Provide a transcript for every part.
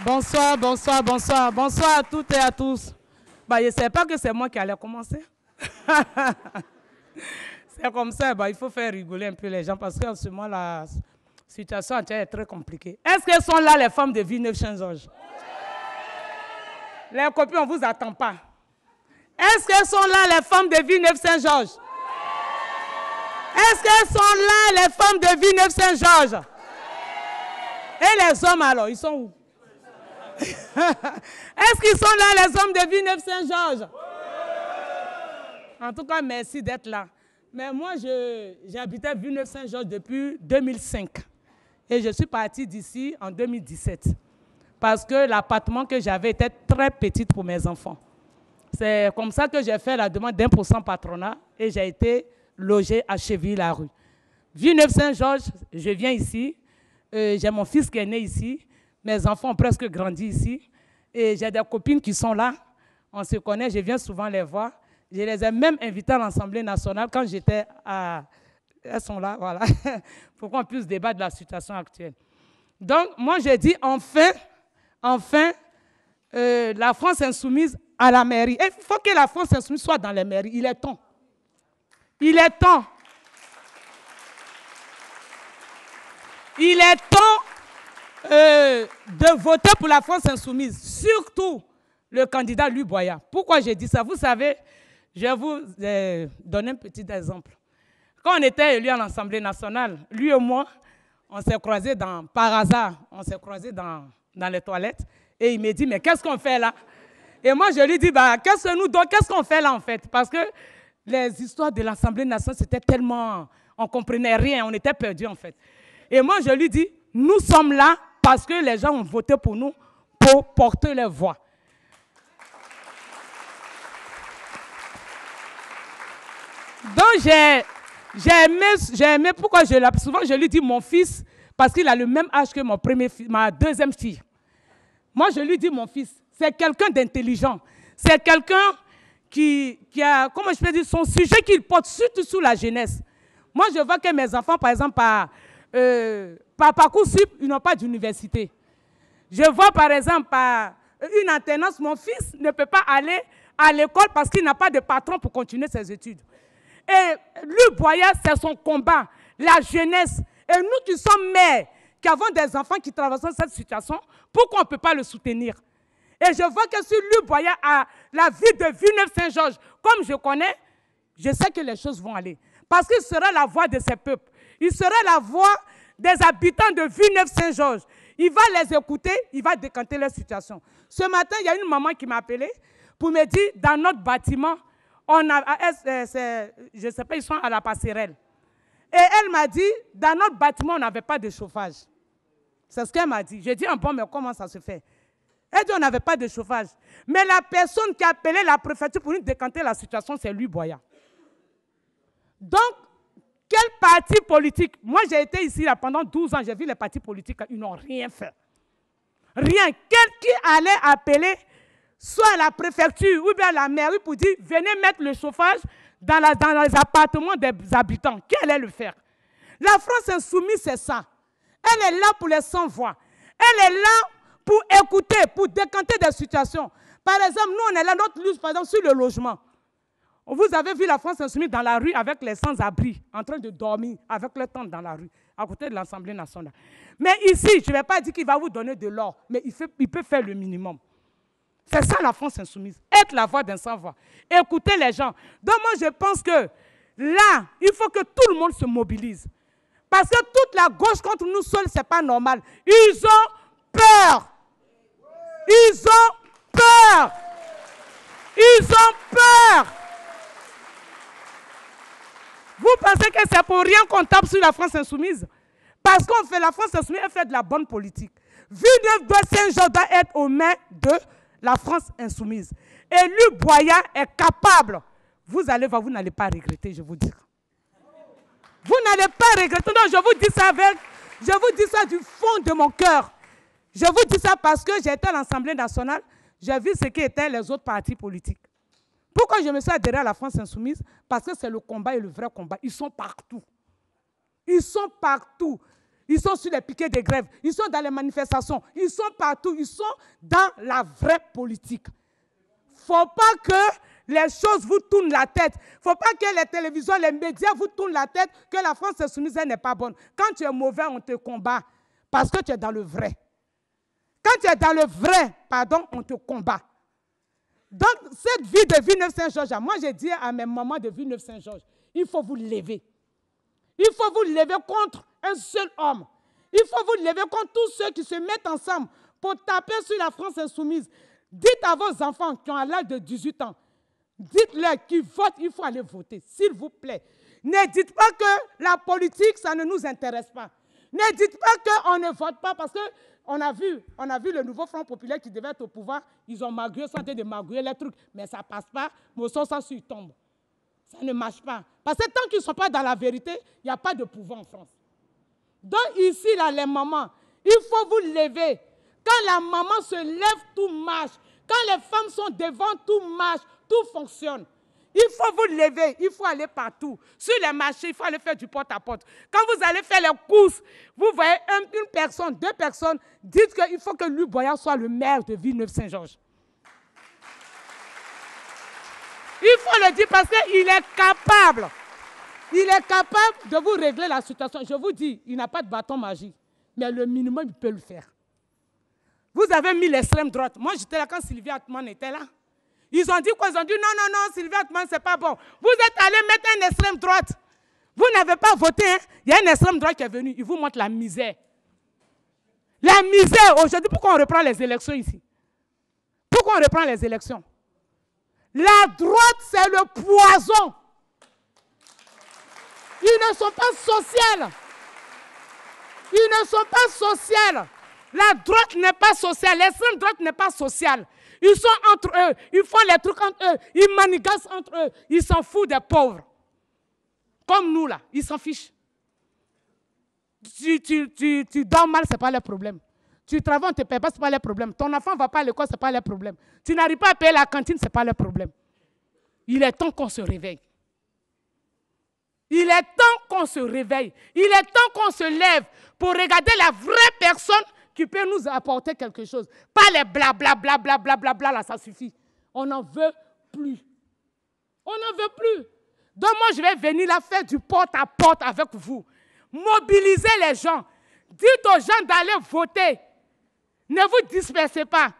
Bonsoir, bonsoir, bonsoir. Bonsoir à toutes et à tous. Bah, je ne savais pas que c'est moi qui allais commencer. C'est comme ça, bah, il faut faire rigoler un peu les gens parce qu'en ce moment, la situation est très compliquée. Est-ce qu'elles sont là, les femmes de Villeneuve-Saint-Georges? Les copines, on ne vous attend pas. Est-ce qu'elles sont là, les femmes de Villeneuve-Saint-Georges? Est-ce qu'elles sont là, les femmes de Villeneuve-Saint-Georges? Et les hommes alors, ils sont où? Est-ce qu'ils sont là, les hommes de Villeneuve-Saint-Georges? En tout cas, merci d'être là. Mais moi, j'habitais à Villeneuve-Saint-Georges depuis 2005. Et je suis partie d'ici en 2017. Parce que l'appartement que j'avais était très petit pour mes enfants. C'est comme ça que j'ai fait la demande d'1% patronat et j'ai été logée à Cheville-la-Rue. Villeneuve-Saint-Georges, je viens ici. J'ai mon fils qui est né ici. Mes enfants ont presque grandi ici. Et j'ai des copines qui sont là. On se connaît, je viens souvent les voir. Je les ai même invitées à l'Assemblée nationale quand j'étais à... Elles sont là, voilà. Pour qu'on puisse débattre de la situation actuelle. Donc, moi, j'ai dit, enfin, la France insoumise à la mairie. Il faut que la France insoumise soit dans les mairies. Il est temps. Il est temps. Il est temps de voter pour la France insoumise. Surtout le candidat Louis Boya. Pourquoi j'ai dit ça? Vous savez, je vais vous donner un petit exemple. Quand on était élus à l'Assemblée nationale, lui et moi, on s'est croisés par hasard, on s'est croisés dans les toilettes. Et il m'a dit, mais qu'est-ce qu'on fait là? Et moi, je lui dis, bah, qu'est-ce qu'on fait là en fait? Parce que les histoires de l'Assemblée nationale, c'était tellement... On ne comprenait rien, on était perdus en fait. Et moi, je lui dis, nous sommes là parce que les gens ont voté pour nous pour porter leur voix. Donc, j'ai aimé pourquoi je l'appelle. Souvent, je lui dis mon fils, parce qu'il a le même âge que ma deuxième fille. Moi, je lui dis mon fils, c'est quelqu'un d'intelligent. C'est quelqu'un qui a, comment je peux dire, son sujet qu'il porte surtout sur la jeunesse. Moi, je vois que mes enfants, par exemple, par Parcoursup, ils n'ont pas d'université. Je vois, par exemple, par une alternance, mon fils ne peut pas aller à l'école parce qu'il n'a pas de patron pour continuer ses études. Et Louis Boya, c'est son combat, la jeunesse. Et nous qui sommes mères, qui avons des enfants qui traversent cette situation, pourquoi on ne peut pas le soutenir? Et je vois que si Louis Boya a la ville de Villeneuve-Saint-Georges, comme je connais, je sais que les choses vont aller. Parce qu'il sera la voix de ces peuples. Il sera la voix des habitants de Villeneuve-Saint-Georges. Il va les écouter, il va décanter leur situation. Ce matin, il y a une maman qui m'a appelé pour me dire, dans notre bâtiment, je ne sais pas, ils sont à la passerelle. Et elle m'a dit, dans notre bâtiment, on n'avait pas de chauffage. C'est ce qu'elle m'a dit. J'ai dit, bon, mais comment ça se fait? Elle dit, on n'avait pas de chauffage. Mais la personne qui a appelé la préfecture pour nous décanter la situation, c'est Louis Boya. Donc, quel parti politique? Moi, j'ai été ici là, pendant 12 ans, j'ai vu les partis politiques, ils n'ont rien fait. Rien. Qui allait appeler soit la préfecture ou bien la mairie pour dire, venez mettre le chauffage dans les appartements des habitants. Qui allait le faire? La France insoumise, c'est ça. Elle est là pour les sans-voix. Elle est là pour écouter, pour décanter des situations. Par exemple, nous, on est là, notre lutte, par exemple, sur le logement. Vous avez vu la France insoumise dans la rue avec les sans-abri, en train de dormir avec leur tente dans la rue, à côté de l'Assemblée nationale. Mais ici, je ne vais pas dire qu'il va vous donner de l'or, mais il peut faire le minimum. C'est ça la France insoumise, être la voix d'un sans-voix, écouter les gens. Donc moi, je pense que là, il faut que tout le monde se mobilise. Parce que toute la gauche contre nous seuls, ce n'est pas normal. Ils ont peur. Ils ont peur. Ils ont peur. Vous pensez que c'est pour rien qu'on tape sur la France insoumise? Parce qu'on fait la France insoumise, elle fait de la bonne politique. Villeneuve-Saint-Georges doit être aux mains de la France insoumise. Et Louis Boya est capable. Vous allez voir, vous n'allez pas regretter, je vous dis. Vous n'allez pas regretter. Non, je vous dis ça du fond de mon cœur. Je vous dis ça parce que j'étais à l'Assemblée nationale, j'ai vu ce qu'étaient les autres partis politiques. Pourquoi je me suis adhéré à la France insoumise? Parce que c'est le combat et le vrai combat. Ils sont partout. Ils sont partout. Ils sont sur les piquets de grève. Ils sont dans les manifestations. Ils sont partout. Ils sont dans la vraie politique. Il ne faut pas que les choses vous tournent la tête. Il ne faut pas que les télévisions, les médias vous tournent la tête que la France insoumise n'est pas bonne. Quand tu es mauvais, on te combat parce que tu es dans le vrai. Quand tu es dans le vrai, pardon, on te combat. Donc, cette vie de Villeneuve-Saint-Georges, moi j'ai dit à mes mamans de Villeneuve-Saint-Georges, il faut vous lever. Il faut vous lever contre un seul homme. Il faut vous lever contre tous ceux qui se mettent ensemble pour taper sur la France insoumise. Dites à vos enfants qui ont l'âge de 18 ans, dites-leur qu'ils votent, il faut aller voter, s'il vous plaît. Ne dites pas que la politique, ça ne nous intéresse pas. Ne dites pas qu'on ne vote pas parce qu'on a vu le nouveau Front populaire qui devait être au pouvoir. Ils ont magouillé, sont en train de magouiller les trucs, mais ça ne passe pas. Mais au sens où ils tombent. Ça ne marche pas. Parce que tant qu'ils ne sont pas dans la vérité, il n'y a pas de pouvoir en France. Donc ici, là, les mamans, il faut vous lever. Quand la maman se lève, tout marche. Quand les femmes sont devant, tout marche, tout fonctionne. Il faut vous lever, il faut aller partout. Sur les marchés, il faut aller faire du porte-à-porte. Quand vous allez faire les courses, vous voyez une personne, 2 personnes, dites qu'il faut que Louis Boyard soit le maire de Villeneuve-Saint-Georges. Il faut le dire parce qu'il est capable. Il est capable de vous régler la situation. Je vous dis, il n'a pas de bâton magique, mais le minimum, il peut le faire. Vous avez mis l'extrême droite. Moi, j'étais là quand Sylvie Atman était là. Ils ont dit quoi? Ils ont dit non, Sylvie Atman, ce n'est pas bon. Vous êtes allé mettre une extrême droite. Vous n'avez pas voté. Hein? Il y a une extrême droite qui est venue. Il vous montre la misère. La misère. Aujourd'hui, pourquoi on reprend les élections ici? Pourquoi on reprend les élections? La droite, c'est le poison. Ils ne sont pas sociaux. Ils ne sont pas sociaux. La droite n'est pas sociale. L'extrême droite n'est pas sociale. Ils sont entre eux. Ils font les trucs entre eux. Ils manigancent entre eux. Ils s'en foutent des pauvres. Comme nous, là. Ils s'en fichent. Tu dors mal, ce n'est pas le problème. Tu travailles, on ne te paye pas, ce n'est pas le problème. Ton enfant ne va pas à l'école, ce n'est pas le problème. Tu n'arrives pas à payer la cantine, ce n'est pas le problème. Il est temps qu'on se réveille. Il est temps qu'on se réveille. Il est temps qu'on se lève pour regarder la vraie personne qui peut nous apporter quelque chose. Pas les blablabla, là, ça suffit. On n'en veut plus. On n'en veut plus. Donc moi, je vais venir là faire du porte-à-porte avec vous. Mobiliser les gens. Dites aux gens d'aller voter. Ne vous dispersez pas.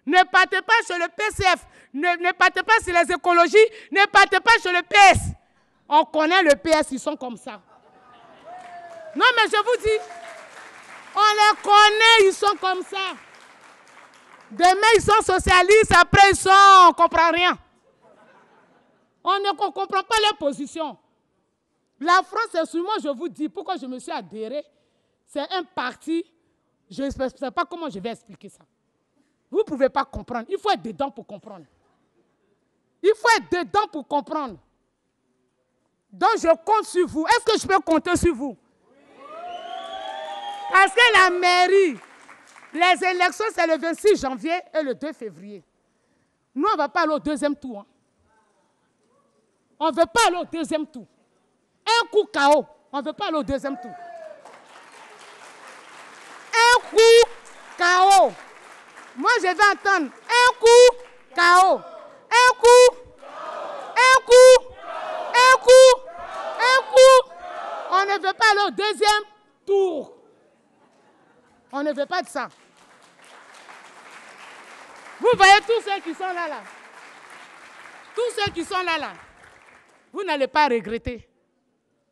Ne partez pas sur le PCF. Ne partez pas sur les écologies. Ne partez pas sur le PS. On connaît le PS, ils sont comme ça. Non, mais je vous dis, on les connaît, ils sont comme ça. Demain, ils sont socialistes, après, ils sont, on ne comprend rien. On ne comprend pas leur position. La France insoumise, moi, je vous dis, pourquoi je me suis adhéré, c'est un parti, je ne sais pas comment je vais expliquer ça. Vous ne pouvez pas comprendre. Il faut être dedans pour comprendre. Il faut être dedans pour comprendre. Donc, je compte sur vous. Est-ce que je peux compter sur vous? Parce que la mairie, les élections, c'est le 26 janvier et le 2 février. Nous, on ne va pas aller au deuxième tour. Hein. On ne veut pas aller au deuxième tour. Un coup KO. On ne veut pas aller au deuxième tour. Un coup KO. Moi, je vais attendre. Un coup KO. Un coup. Un coup. Un coup. Un coup. On ne veut pas aller au deuxième tour. On ne veut pas de ça. Vous voyez tous ceux qui sont là, là. Tous ceux qui sont là, là. Vous n'allez pas regretter.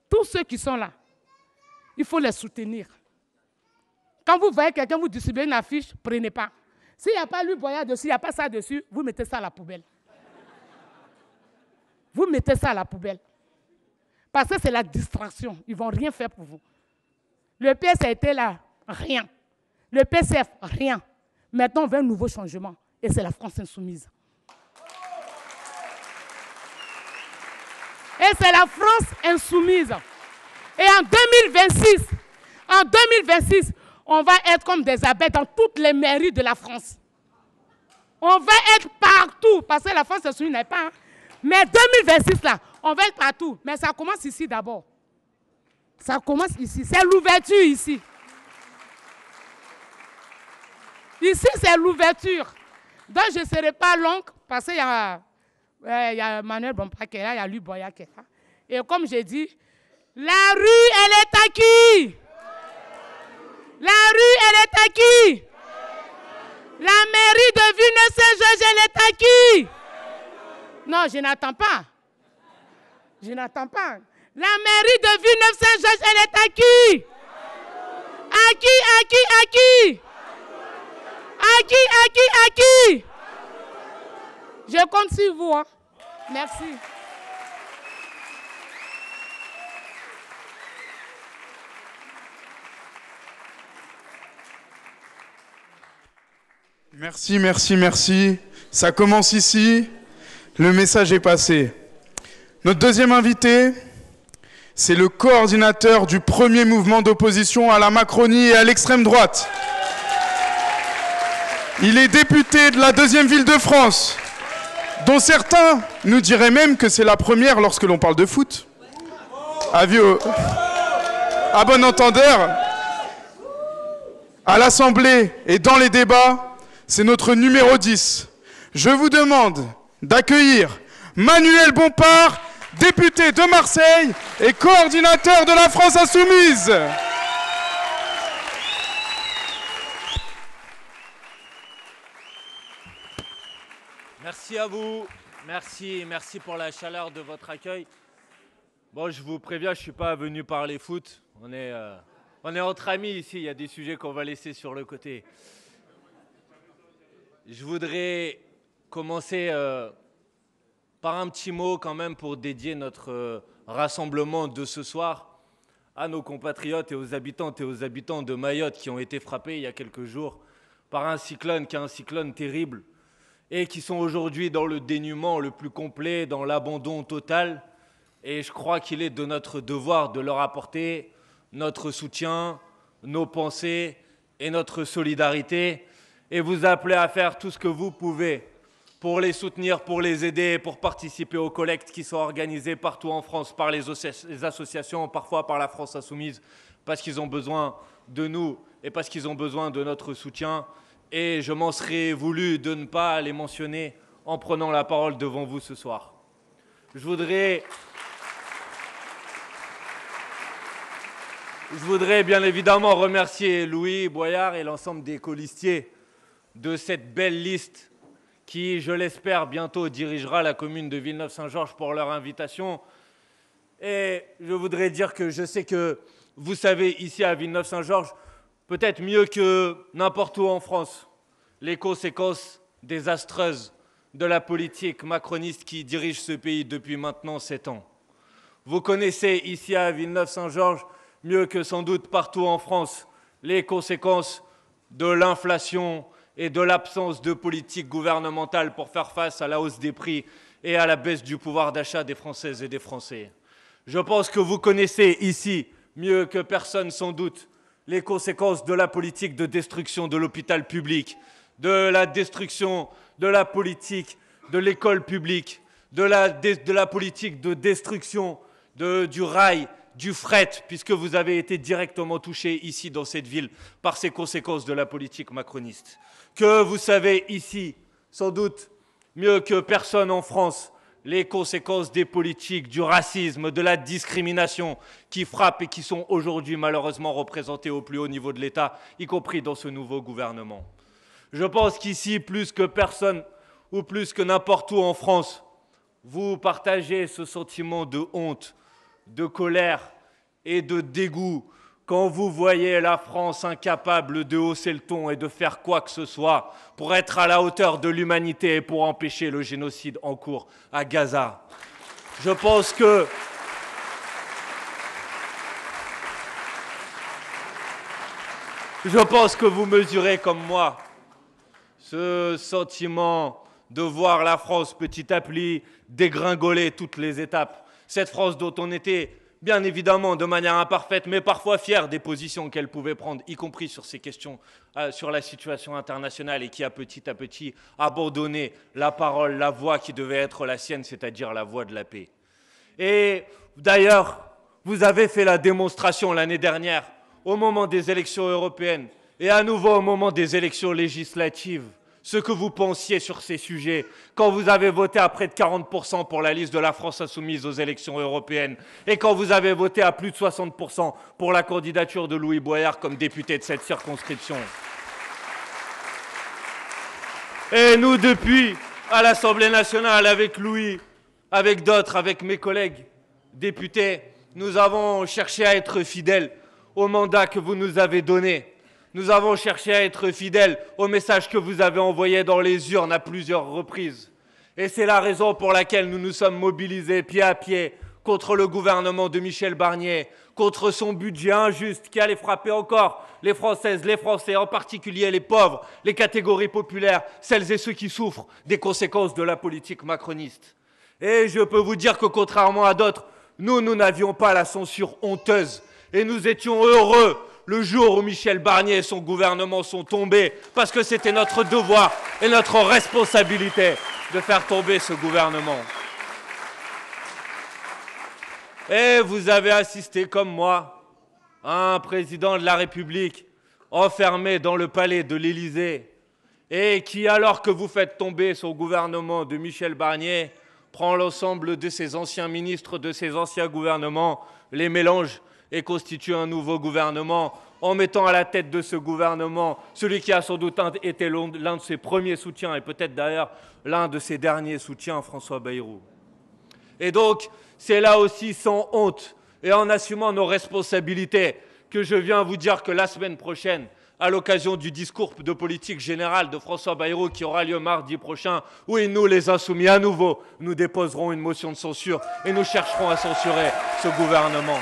Tous ceux qui sont là, il faut les soutenir. Quand vous voyez quelqu'un vous distribuer une affiche, prenez pas. S'il n'y a pas Louis Boyard dessus, il n'y a pas ça dessus, vous mettez ça à la poubelle. Vous mettez ça à la poubelle. Parce que c'est la distraction. Ils ne vont rien faire pour vous. Le PS a été là, rien. Le PCF, rien. Maintenant, on veut un nouveau changement. Et c'est la France insoumise. Et c'est la France insoumise. Et en 2026, on va être comme des abeilles dans toutes les mairies de la France. On va être partout, parce que la France insoumise n'est pas. Hein. Mais 2026, là, on va être partout. Mais ça commence ici d'abord. Ça commence ici. C'est l'ouverture ici. Ici, c'est l'ouverture. Donc, je ne serai pas longue parce qu'il y a Manuel Bompa qui est là, il y a Louis Boya qui est là. Et comme j'ai dit, la rue, elle est à qui? La rue, elle est à qui? La mairie de Villeneuve-Saint-Georges, elle est à qui? Non, je n'attends pas. Je n'attends pas. La mairie de Villeneuve-Saint-Georges, elle est à qui? À qui? À qui? À qui? À qui? À qui? À qui? Je compte sur vous. Hein. Merci. Merci, merci, merci. Ça commence ici. Le message est passé. Notre deuxième invité, c'est le coordinateur du premier mouvement d'opposition à la Macronie et à l'extrême droite. Il est député de la deuxième ville de France, dont certains nous diraient même que c'est la première lorsque l'on parle de foot. À bon entendeur, à l'Assemblée et dans les débats, c'est notre numéro 10. Je vous demande d'accueillir Manuel Bompard, député de Marseille et coordinateur de la France Insoumise. Merci à vous. Merci pour la chaleur de votre accueil. Bon, je vous préviens, je ne suis pas venu parler foot. On est entre amis ici, il y a des sujets qu'on va laisser sur le côté. Je voudrais commencer par un petit mot quand même pour dédier notre rassemblement de ce soir à nos compatriotes et aux habitantes et aux habitants de Mayotte qui ont été frappés il y a quelques jours par un cyclone qui est un cyclone terrible et qui sont aujourd'hui dans le dénuement le plus complet, dans l'abandon total. Et je crois qu'il est de notre devoir de leur apporter notre soutien, nos pensées et notre solidarité et vous appeler à faire tout ce que vous pouvez pour les soutenir, pour les aider, pour participer aux collectes qui sont organisées partout en France par les associations, parfois par la France Insoumise, parce qu'ils ont besoin de nous et parce qu'ils ont besoin de notre soutien. Et je m'en serais voulu de ne pas les mentionner en prenant la parole devant vous ce soir. Je voudrais bien évidemment remercier Louis Boyard et l'ensemble des colistiers de cette belle liste qui, je l'espère, bientôt dirigera la commune de Villeneuve-Saint-Georges pour leur invitation. Et je voudrais dire que je sais que vous savez ici à Villeneuve-Saint-Georges, peut-être mieux que n'importe où en France, les conséquences désastreuses de la politique macroniste qui dirige ce pays depuis maintenant 7 ans. Vous connaissez ici à Villeneuve-Saint-Georges, mieux que sans doute partout en France, les conséquences de l'inflation et de l'absence de politique gouvernementale pour faire face à la hausse des prix et à la baisse du pouvoir d'achat des Françaises et des Français. Je pense que vous connaissez ici, mieux que personne sans doute, les conséquences de la politique de destruction de l'hôpital public, de la destruction de la politique de l'école publique, de la politique de destruction du rail, du fret, puisque vous avez été directement touché ici dans cette ville par ces conséquences de la politique macroniste. Que vous savez ici, sans doute mieux que personne en France, les conséquences des politiques, du racisme, de la discrimination qui frappent et qui sont aujourd'hui malheureusement représentées au plus haut niveau de l'État, y compris dans ce nouveau gouvernement. Je pense qu'ici, plus que personne ou plus que n'importe où en France, vous partagez ce sentiment de honte, de colère et de dégoût quand vous voyez la France incapable de hausser le ton et de faire quoi que ce soit pour être à la hauteur de l'humanité et pour empêcher le génocide en cours à Gaza. Je pense que vous mesurez comme moi ce sentiment de voir la France petit à petit dégringoler toutes les étapes. Cette France dont on était bien évidemment de manière imparfaite, mais parfois fier des positions qu'elle pouvait prendre, y compris sur ces questions, sur la situation internationale, et qui a petit à petit abandonné la parole, la voix qui devait être la sienne, c'est-à-dire la voix de la paix. Et d'ailleurs, Vous avez fait la démonstration l'année dernière, au moment des élections européennes, et à nouveau au moment des élections législatives, ce que vous pensiez sur ces sujets, quand vous avez voté à près de 40% pour la liste de la France insoumise aux élections européennes, et quand vous avez voté à plus de 60% pour la candidature de Louis Boyard comme député de cette circonscription. Et nous, depuis, à l'Assemblée nationale, avec Louis, avec d'autres, avec mes collègues députés, nous avons cherché à être fidèles au mandat que vous nous avez donné. Nous avons cherché à être fidèles au message que vous avez envoyé dans les urnes à plusieurs reprises. Et c'est la raison pour laquelle nous nous sommes mobilisés pied à pied contre le gouvernement de Michel Barnier, contre son budget injuste qui allait frapper encore les Françaises, les Français, en particulier les pauvres, les catégories populaires, celles et ceux qui souffrent des conséquences de la politique macroniste. Et je peux vous dire que contrairement à d'autres, nous n'avions pas la censure honteuse et nous étions heureux le jour où Michel Barnier et son gouvernement sont tombés, parce que c'était notre devoir et notre responsabilité de faire tomber ce gouvernement. Et vous avez assisté, comme moi, à un président de la République enfermé dans le palais de l'Élysée et qui, alors que vous faites tomber son gouvernement de Michel Barnier, prend l'ensemble de ses anciens ministres, de ses anciens gouvernements, les mélange et constitue un nouveau gouvernement, en mettant à la tête de ce gouvernement celui qui a sans doute été l'un de ses premiers soutiens, et peut-être d'ailleurs l'un de ses derniers soutiens, François Bayrou. Et donc, c'est là aussi sans honte, et en assumant nos responsabilités, que je viens vous dire que la semaine prochaine, à l'occasion du discours de politique générale de François Bayrou qui aura lieu mardi prochain, oui, nous, les Insoumis, à nouveau, nous déposerons une motion de censure et nous chercherons à censurer ce gouvernement.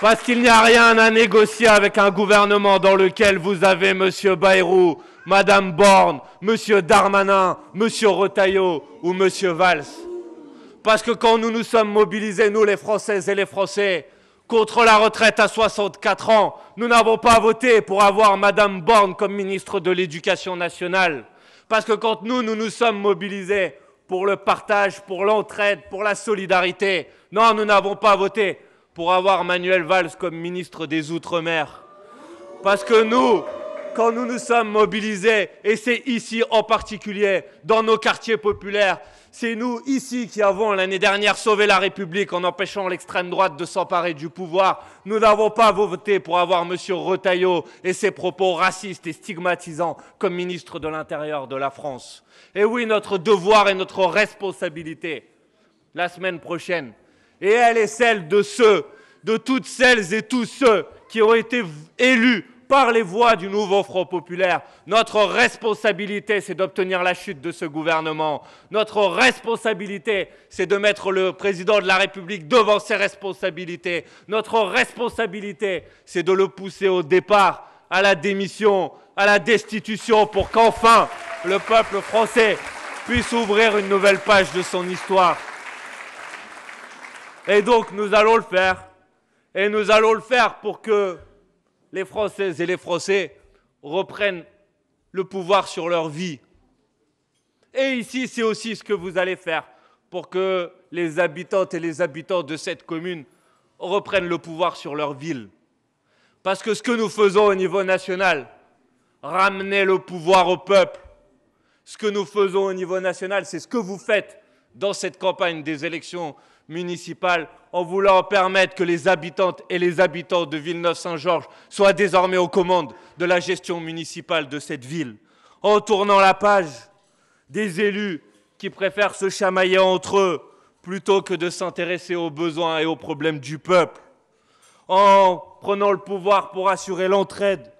Parce qu'il n'y a rien à négocier avec un gouvernement dans lequel vous avez M. Bayrou, Mme Borne, M. Darmanin, M. Retailleau ou M. Valls. Parce que quand nous nous sommes mobilisés, nous les Françaises et les Français, contre la retraite à 64 ans, nous n'avons pas voté pour avoir Mme Borne comme ministre de l'Éducation nationale. Parce que quand nous nous sommes mobilisés pour le partage, pour l'entraide, pour la solidarité, non, nous n'avons pas voté pour avoir Manuel Valls comme ministre des Outre-mer. Parce que nous, quand nous nous sommes mobilisés, et c'est ici en particulier, dans nos quartiers populaires, c'est nous ici qui avons l'année dernière sauvé la République en empêchant l'extrême droite de s'emparer du pouvoir. Nous n'avons pas voté pour avoir M. Retailleau et ses propos racistes et stigmatisants comme ministre de l'Intérieur de la France. Et oui, notre devoir et notre responsabilité, la semaine prochaine, et elle est celle de toutes celles et tous ceux qui ont été élus par les voix du nouveau Front populaire. Notre responsabilité, c'est d'obtenir la chute de ce gouvernement. Notre responsabilité, c'est de mettre le président de la République devant ses responsabilités. Notre responsabilité, c'est de le pousser au départ, à la démission, à la destitution, pour qu'enfin le peuple français puisse ouvrir une nouvelle page de son histoire. Et donc nous allons le faire. Et nous allons le faire pour que les Françaises et les Français reprennent le pouvoir sur leur vie. Et ici, c'est aussi ce que vous allez faire pour que les habitantes et les habitants de cette commune reprennent le pouvoir sur leur ville. Parce que ce que nous faisons au niveau national, ramener le pouvoir au peuple, ce que nous faisons au niveau national, c'est ce que vous faites dans cette campagne des élections municipales, en voulant permettre que les habitantes et les habitants de Villeneuve-Saint-Georges soient désormais aux commandes de la gestion municipale de cette ville, en tournant la page des élus qui préfèrent se chamailler entre eux plutôt que de s'intéresser aux besoins et aux problèmes du peuple, en prenant le pouvoir pour assurer l'entraide,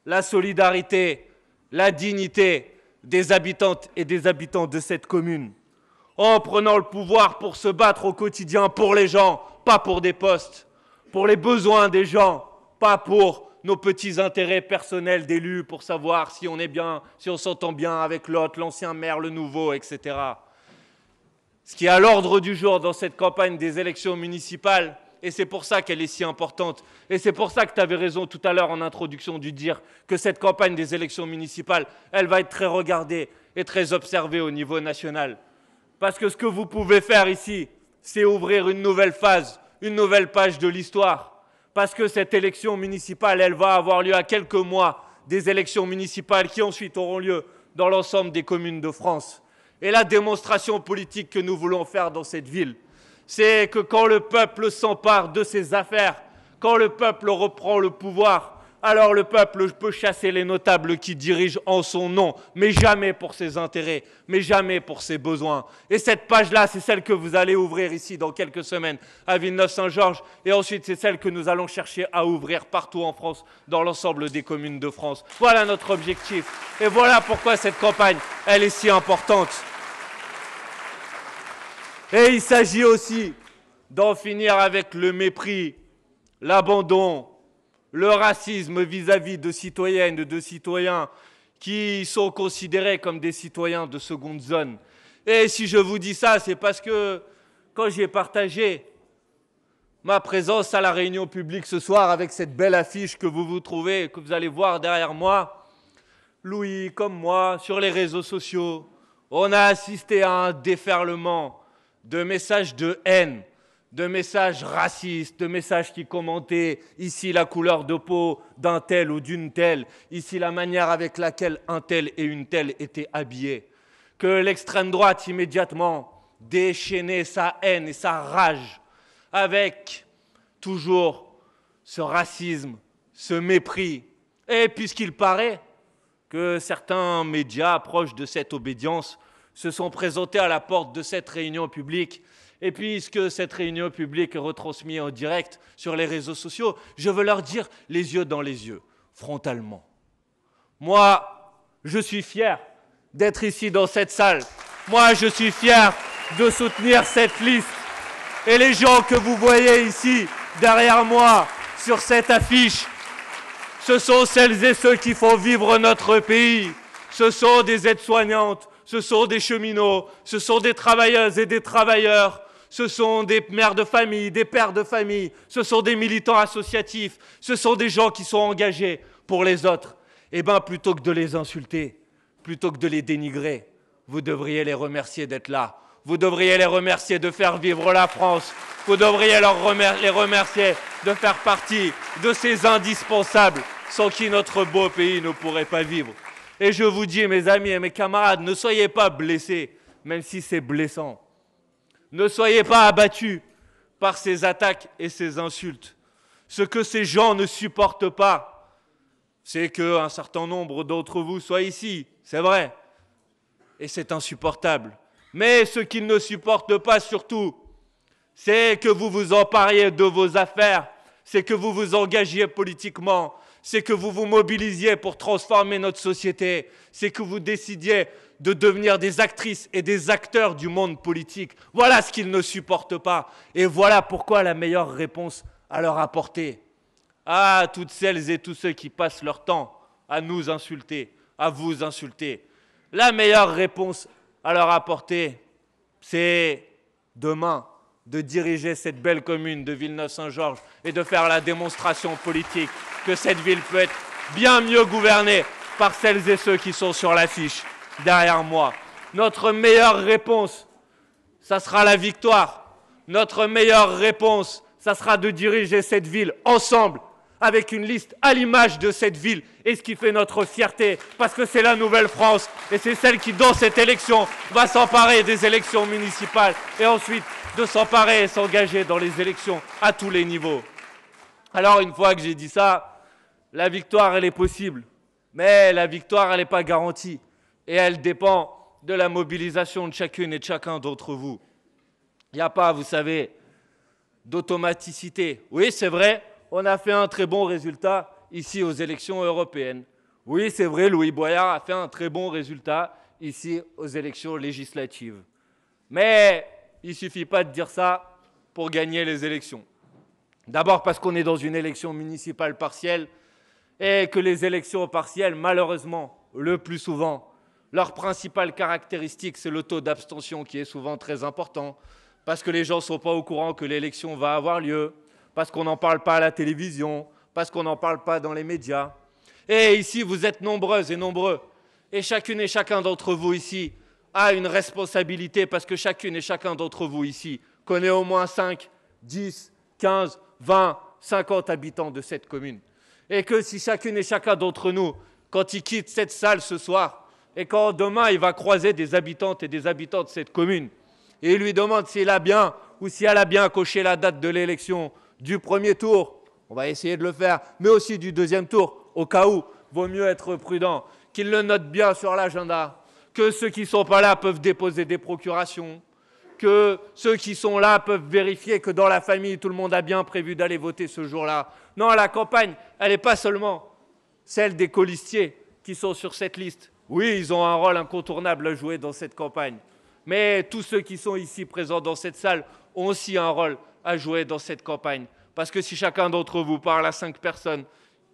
la solidarité, la dignité des habitantes et des habitants de cette commune, en prenant le pouvoir pour se battre au quotidien pour les gens, pas pour des postes, pour les besoins des gens, pas pour nos petits intérêts personnels d'élus, pour savoir si on est bien, si on s'entend bien avec l'autre, l'ancien maire, le nouveau, etc. Ce qui est à l'ordre du jour dans cette campagne des élections municipales, et c'est pour ça qu'elle est si importante, et c'est pour ça que tu avais raison tout à l'heure en introduction de dire que cette campagne des élections municipales, elle va être très regardée et très observée au niveau national. Parce que ce que vous pouvez faire ici, c'est ouvrir une nouvelle phase, une nouvelle page de l'histoire. Parce que cette élection municipale, elle va avoir lieu à quelques mois des élections municipales qui ensuite auront lieu dans l'ensemble des communes de France. Et la démonstration politique que nous voulons faire dans cette ville, c'est que quand le peuple s'empare de ses affaires, quand le peuple reprend le pouvoir, alors le peuple peut chasser les notables qui dirigent en son nom, mais jamais pour ses intérêts, mais jamais pour ses besoins. Et cette page-là, c'est celle que vous allez ouvrir ici dans quelques semaines à Villeneuve-Saint-Georges. Et ensuite, c'est celle que nous allons chercher à ouvrir partout en France, dans l'ensemble des communes de France. Voilà notre objectif. Et voilà pourquoi cette campagne, elle est si importante. Et il s'agit aussi d'en finir avec le mépris, l'abandon, le racisme vis-à-vis de citoyennes et de citoyens qui sont considérés comme des citoyens de seconde zone. Et si je vous dis ça, c'est parce que quand j'ai partagé ma présence à la réunion publique ce soir avec cette belle affiche que vous trouvez, que vous allez voir derrière moi, Louis, comme moi, sur les réseaux sociaux, on a assisté à un déferlement de messages de haine, de messages racistes, de messages qui commentaient ici la couleur de peau d'un tel ou d'une telle, ici la manière avec laquelle un tel et une telle étaient habillés. Que l'extrême droite immédiatement déchaînait sa haine et sa rage avec toujours ce racisme, ce mépris. Et puisqu'il paraît que certains médias proches de cette obédience se sont présentés à la porte de cette réunion publique, et puisque cette réunion publique est retransmise en direct sur les réseaux sociaux, je veux leur dire les yeux dans les yeux, frontalement. Moi, je suis fier d'être ici dans cette salle. Moi, je suis fier de soutenir cette liste. Et les gens que vous voyez ici, derrière moi, sur cette affiche, ce sont celles et ceux qui font vivre notre pays. Ce sont des aides-soignantes, ce sont des cheminots, ce sont des travailleuses et des travailleurs. Ce sont des mères de famille, des pères de famille, ce sont des militants associatifs, ce sont des gens qui sont engagés pour les autres. Eh bien, plutôt que de les insulter, plutôt que de les dénigrer, vous devriez les remercier d'être là. Vous devriez les remercier de faire vivre la France. Vous devriez les remercier de faire partie de ces indispensables sans qui notre beau pays ne pourrait pas vivre. Et je vous dis, mes amis et mes camarades, ne soyez pas blessés, même si c'est blessant. Ne soyez pas abattus par ces attaques et ces insultes. Ce que ces gens ne supportent pas, c'est qu'un certain nombre d'entre vous soient ici, c'est vrai, et c'est insupportable. Mais ce qu'ils ne supportent pas surtout, c'est que vous vous empariez de vos affaires, c'est que vous vous engagiez politiquement, c'est que vous vous mobilisiez pour transformer notre société, c'est que vous décidiez de devenir des actrices et des acteurs du monde politique. Voilà ce qu'ils ne supportent pas. Et voilà pourquoi la meilleure réponse à leur apporter à toutes celles et tous ceux qui passent leur temps à nous insulter, à vous insulter. La meilleure réponse à leur apporter, c'est demain de diriger cette belle commune de Villeneuve-Saint-Georges et de faire la démonstration politique que cette ville peut être bien mieux gouvernée par celles et ceux qui sont sur l'affiche derrière moi. Notre meilleure réponse, ça sera la victoire. Notre meilleure réponse, ça sera de diriger cette ville ensemble, avec une liste à l'image de cette ville et ce qui fait notre fierté, parce que c'est la nouvelle France et c'est celle qui, dans cette élection, va s'emparer des élections municipales et ensuite de s'emparer et s'engager dans les élections à tous les niveaux. Alors, une fois que j'ai dit ça, la victoire, elle est possible, mais la victoire, elle n'est pas garantie et elle dépend de la mobilisation de chacune et de chacun d'entre vous. Il n'y a pas, vous savez, d'automaticité. Oui, c'est vrai, on a fait un très bon résultat ici aux élections européennes. Oui, c'est vrai, Louis Boyard a fait un très bon résultat ici aux élections législatives. Mais il ne suffit pas de dire ça pour gagner les élections. D'abord parce qu'on est dans une élection municipale partielle et que les élections partielles, malheureusement, le plus souvent, leur principale caractéristique, c'est le taux d'abstention qui est souvent très important, parce que les gens ne sont pas au courant que l'élection va avoir lieu, parce qu'on n'en parle pas à la télévision, parce qu'on n'en parle pas dans les médias. Et ici, vous êtes nombreuses et nombreux, et chacune et chacun d'entre vous ici a une responsabilité parce que chacune et chacun d'entre vous ici connaît au moins 5, 10, 15, 20, 50 habitants de cette commune. Et que si chacune et chacun d'entre nous, quand il quitte cette salle ce soir, et quand demain il va croiser des habitantes et des habitants de cette commune, et il lui demande s'il a bien ou si elle a bien coché la date de l'élection du premier tour, on va essayer de le faire, mais aussi du deuxième tour, au cas où, vaut mieux être prudent, qu'il le note bien sur l'agenda, que ceux qui ne sont pas là peuvent déposer des procurations, que ceux qui sont là peuvent vérifier que dans la famille, tout le monde a bien prévu d'aller voter ce jour-là. Non, la campagne, elle n'est pas seulement celle des colistiers qui sont sur cette liste. Oui, ils ont un rôle incontournable à jouer dans cette campagne. Mais tous ceux qui sont ici présents dans cette salle ont aussi un rôle à jouer dans cette campagne. Parce que si chacun d'entre vous parle à 5 personnes,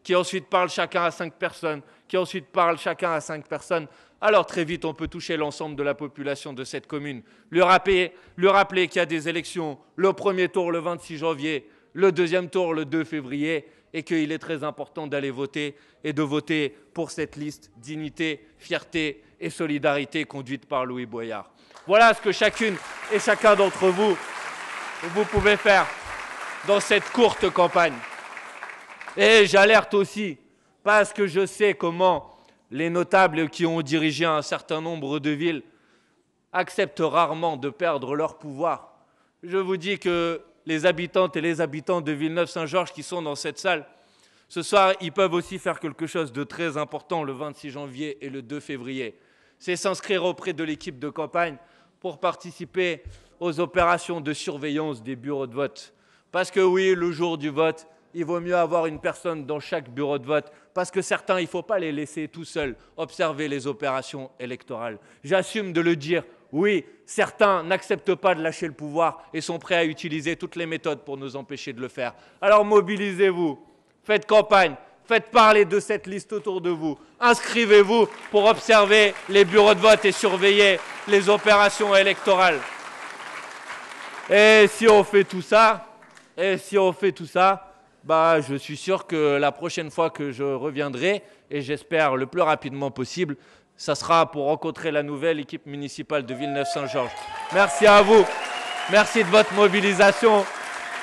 qui ensuite parle chacun à 5 personnes, qui ensuite parle chacun à 5 personnes, alors très vite on peut toucher l'ensemble de la population de cette commune. Lui rappeler qu'il y a des élections, le premier tour le 26 janvier, le deuxième tour le 2 février, et qu'il est très important d'aller voter et de voter pour cette liste dignité, fierté et solidarité conduite par Louis Boyard. Voilà ce que chacune et chacun d'entre vous pouvez faire dans cette courte campagne. Et j'alerte aussi, parce que je sais comment les notables qui ont dirigé un certain nombre de villes acceptent rarement de perdre leur pouvoir. Je vous dis que les habitantes et les habitants de Villeneuve-Saint-Georges qui sont dans cette salle, ce soir, ils peuvent aussi faire quelque chose de très important le 26 janvier et le 2 février. C'est s'inscrire auprès de l'équipe de campagne pour participer aux opérations de surveillance des bureaux de vote. Parce que oui, le jour du vote, il vaut mieux avoir une personne dans chaque bureau de vote, parce que certains, il ne faut pas les laisser tout seuls observer les opérations électorales. J'assume de le dire, oui, certains n'acceptent pas de lâcher le pouvoir et sont prêts à utiliser toutes les méthodes pour nous empêcher de le faire. Alors mobilisez-vous, faites campagne, faites parler de cette liste autour de vous, inscrivez-vous pour observer les bureaux de vote et surveiller les opérations électorales. Et si on fait tout ça, je suis sûr que la prochaine fois que je reviendrai, et j'espère le plus rapidement possible, ça sera pour rencontrer la nouvelle équipe municipale de Villeneuve-Saint-Georges. Merci à vous. Merci de votre mobilisation.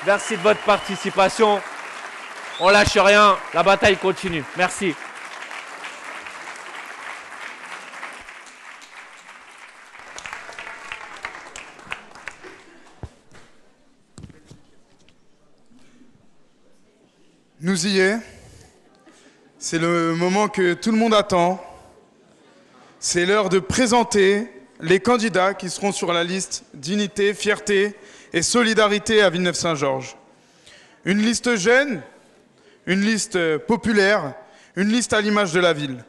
Merci de votre participation. On lâche rien. La bataille continue. Merci. Nous y est. C'est le moment que tout le monde attend. C'est l'heure de présenter les candidats qui seront sur la liste Dignité, Fierté et Solidarité à Villeneuve-Saint-Georges. Une liste jeune, une liste populaire, une liste à l'image de la ville.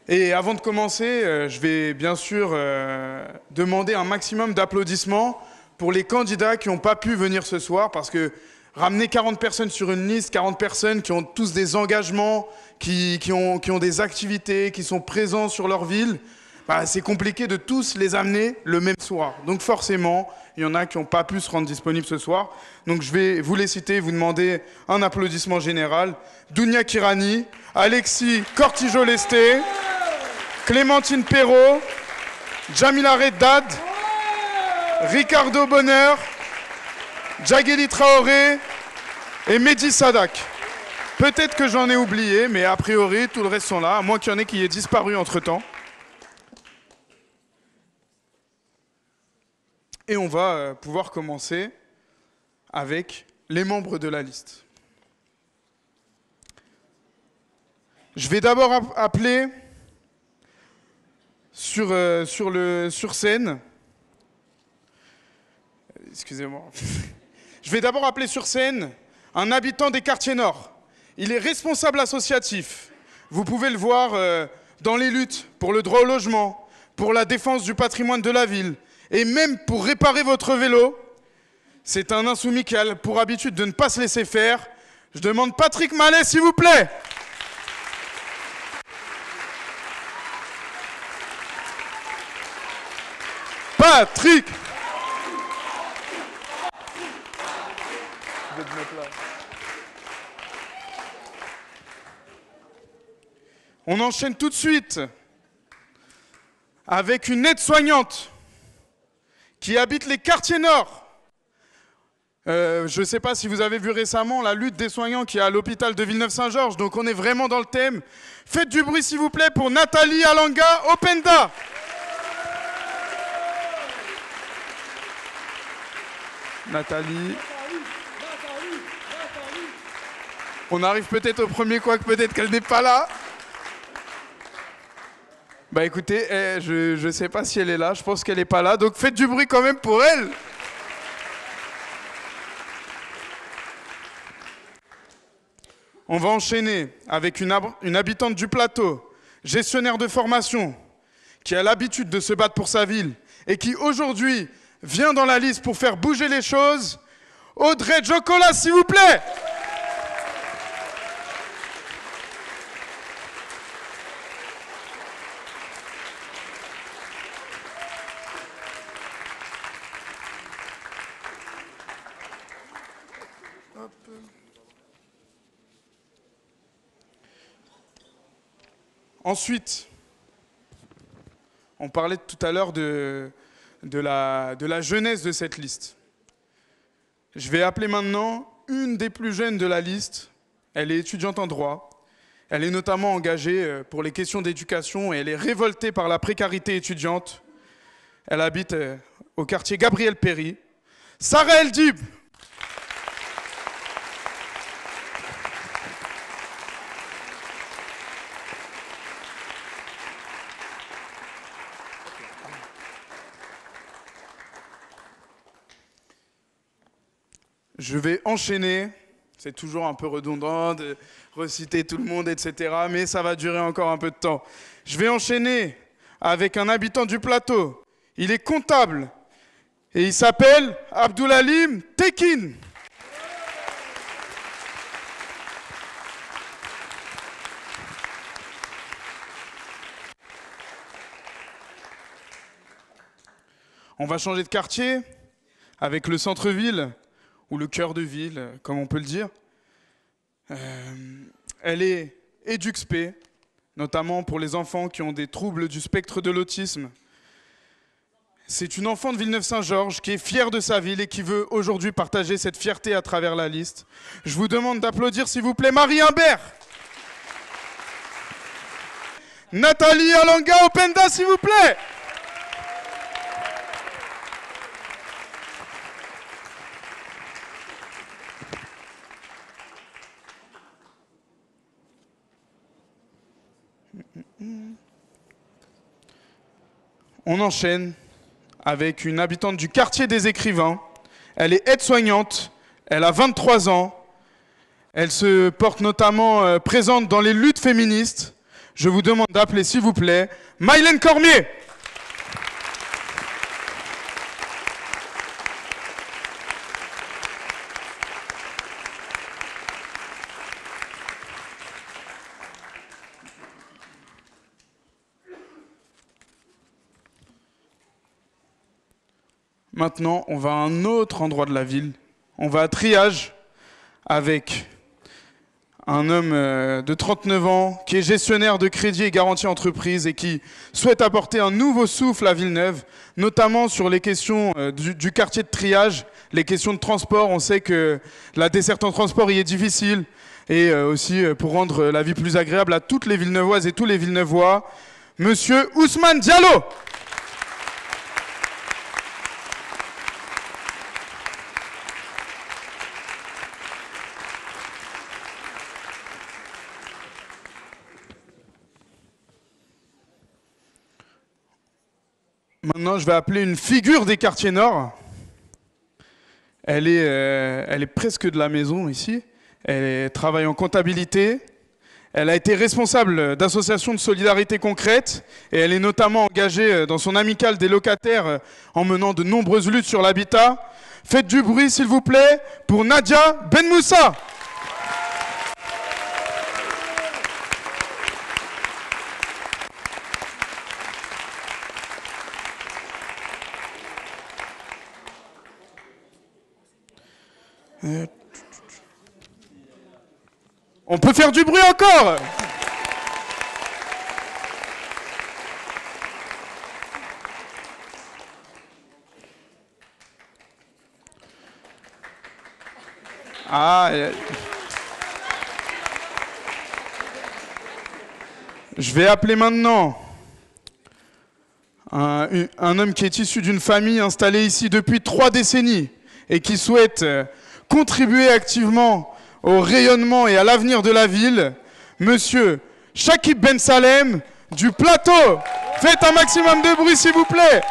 Et avant de commencer, je vais bien sûr demander un maximum d'applaudissements pour les candidats qui n'ont pas pu venir ce soir, parce que ramener 40 personnes sur une liste, 40 personnes qui ont tous des engagements, qui ont des activités, qui sont présents sur leur ville, c'est compliqué de tous les amener le même soir. Donc forcément, il y en a qui n'ont pas pu se rendre disponibles ce soir. Donc je vais vous les citer, vous demander un applaudissement général. Dounia Kirani, Alexis Cortijo-Lesté, Clémentine Perrault, Jamila Reddad, Ricardo Bonheur, Djagheli Traoré et Mehdi Sadak. Peut-être que j'en ai oublié, mais a priori, tout le reste sont là, à moins qu'il y en ait qui aient disparu entre-temps. Et on va pouvoir commencer avec les membres de la liste. Je vais d'abord appeler sur scène. Excusez-moi. Je vais d'abord appeler sur scène un habitant des quartiers nord. Il est responsable associatif. Vous pouvez le voir dans les luttes pour le droit au logement, pour la défense du patrimoine de la ville, et même pour réparer votre vélo. C'est un insoumis qui a pour habitude de ne pas se laisser faire. Je demande Patrick Mallet, s'il vous plaît. Patrick. On enchaîne tout de suite avec une aide-soignante qui habite les quartiers nord. Je ne sais pas si vous avez vu récemment la lutte des soignants qui est à l'hôpital de Villeneuve-Saint-Georges, donc on est vraiment dans le thème. Faites du bruit s'il vous plaît pour Nathalie Alanga Openda. Nathalie. On arrive peut-être au premier quoique peut-être qu'elle n'est pas là. Bah écoutez, je ne sais pas si elle est là, je pense qu'elle n'est pas là, donc faites du bruit quand même pour elle. On va enchaîner avec une habitante du plateau, gestionnaire de formation, qui a l'habitude de se battre pour sa ville et qui aujourd'hui vient dans la liste pour faire bouger les choses. Audrey Jocola, s'il vous plaît. Ensuite, on parlait tout à l'heure de la jeunesse de cette liste. Je vais appeler maintenant une des plus jeunes de la liste. Elle est étudiante en droit. Elle est notamment engagée pour les questions d'éducation et elle est révoltée par la précarité étudiante. Elle habite au quartier Gabriel Péry. Sarah Eldib. Je vais enchaîner, c'est toujours un peu redondant de reciter tout le monde, etc. Mais ça va durer encore un peu de temps. Je vais enchaîner avec un habitant du plateau. Il est comptable et il s'appelle Abdoulalim Tekin. On va changer de quartier avec le centre-ville. Ou le cœur de ville, comme on peut le dire. Elle est EduxP, notamment pour les enfants qui ont des troubles du spectre de l'autisme. C'est une enfant de Villeneuve-Saint-Georges qui est fière de sa ville et qui veut aujourd'hui partager cette fierté à travers la liste. Je vous demande d'applaudir, s'il vous plaît, Marie Imbert. Nathalie Alanga Openda, s'il vous plaît. On enchaîne avec une habitante du quartier des Écrivains. Elle est aide-soignante, elle a 23 ans. Elle se porte notamment présente dans les luttes féministes. Je vous demande d'appeler, s'il vous plaît, Mylène Cormier. Maintenant, on va à un autre endroit de la ville. On va à Triage avec un homme de 39 ans qui est gestionnaire de crédit et garantie entreprise et qui souhaite apporter un nouveau souffle à Villeneuve, notamment sur les questions du quartier de Triage, les questions de transport. On sait que la desserte en transport y est difficile et aussi pour rendre la vie plus agréable à toutes les Villeneuvoises et tous les Villeneuvois. Monsieur Ousmane Diallo. Maintenant, je vais appeler une figure des quartiers nord. Elle est presque de la maison ici. Elle travaille en comptabilité. Elle a été responsable d'associations de solidarité concrètes et elle est notamment engagée dans son amicale des locataires en menant de nombreuses luttes sur l'habitat. Faites du bruit, s'il vous plaît, pour Nadia Benmoussa. On peut faire du bruit encore. Ah, je vais appeler maintenant un homme qui est issu d'une famille installée ici depuis 3 décennies et qui souhaite contribuer activement au rayonnement et à l'avenir de la ville, Monsieur Chakib Ben Salem du Plateau. Faites un maximum de bruit, s'il vous plaît.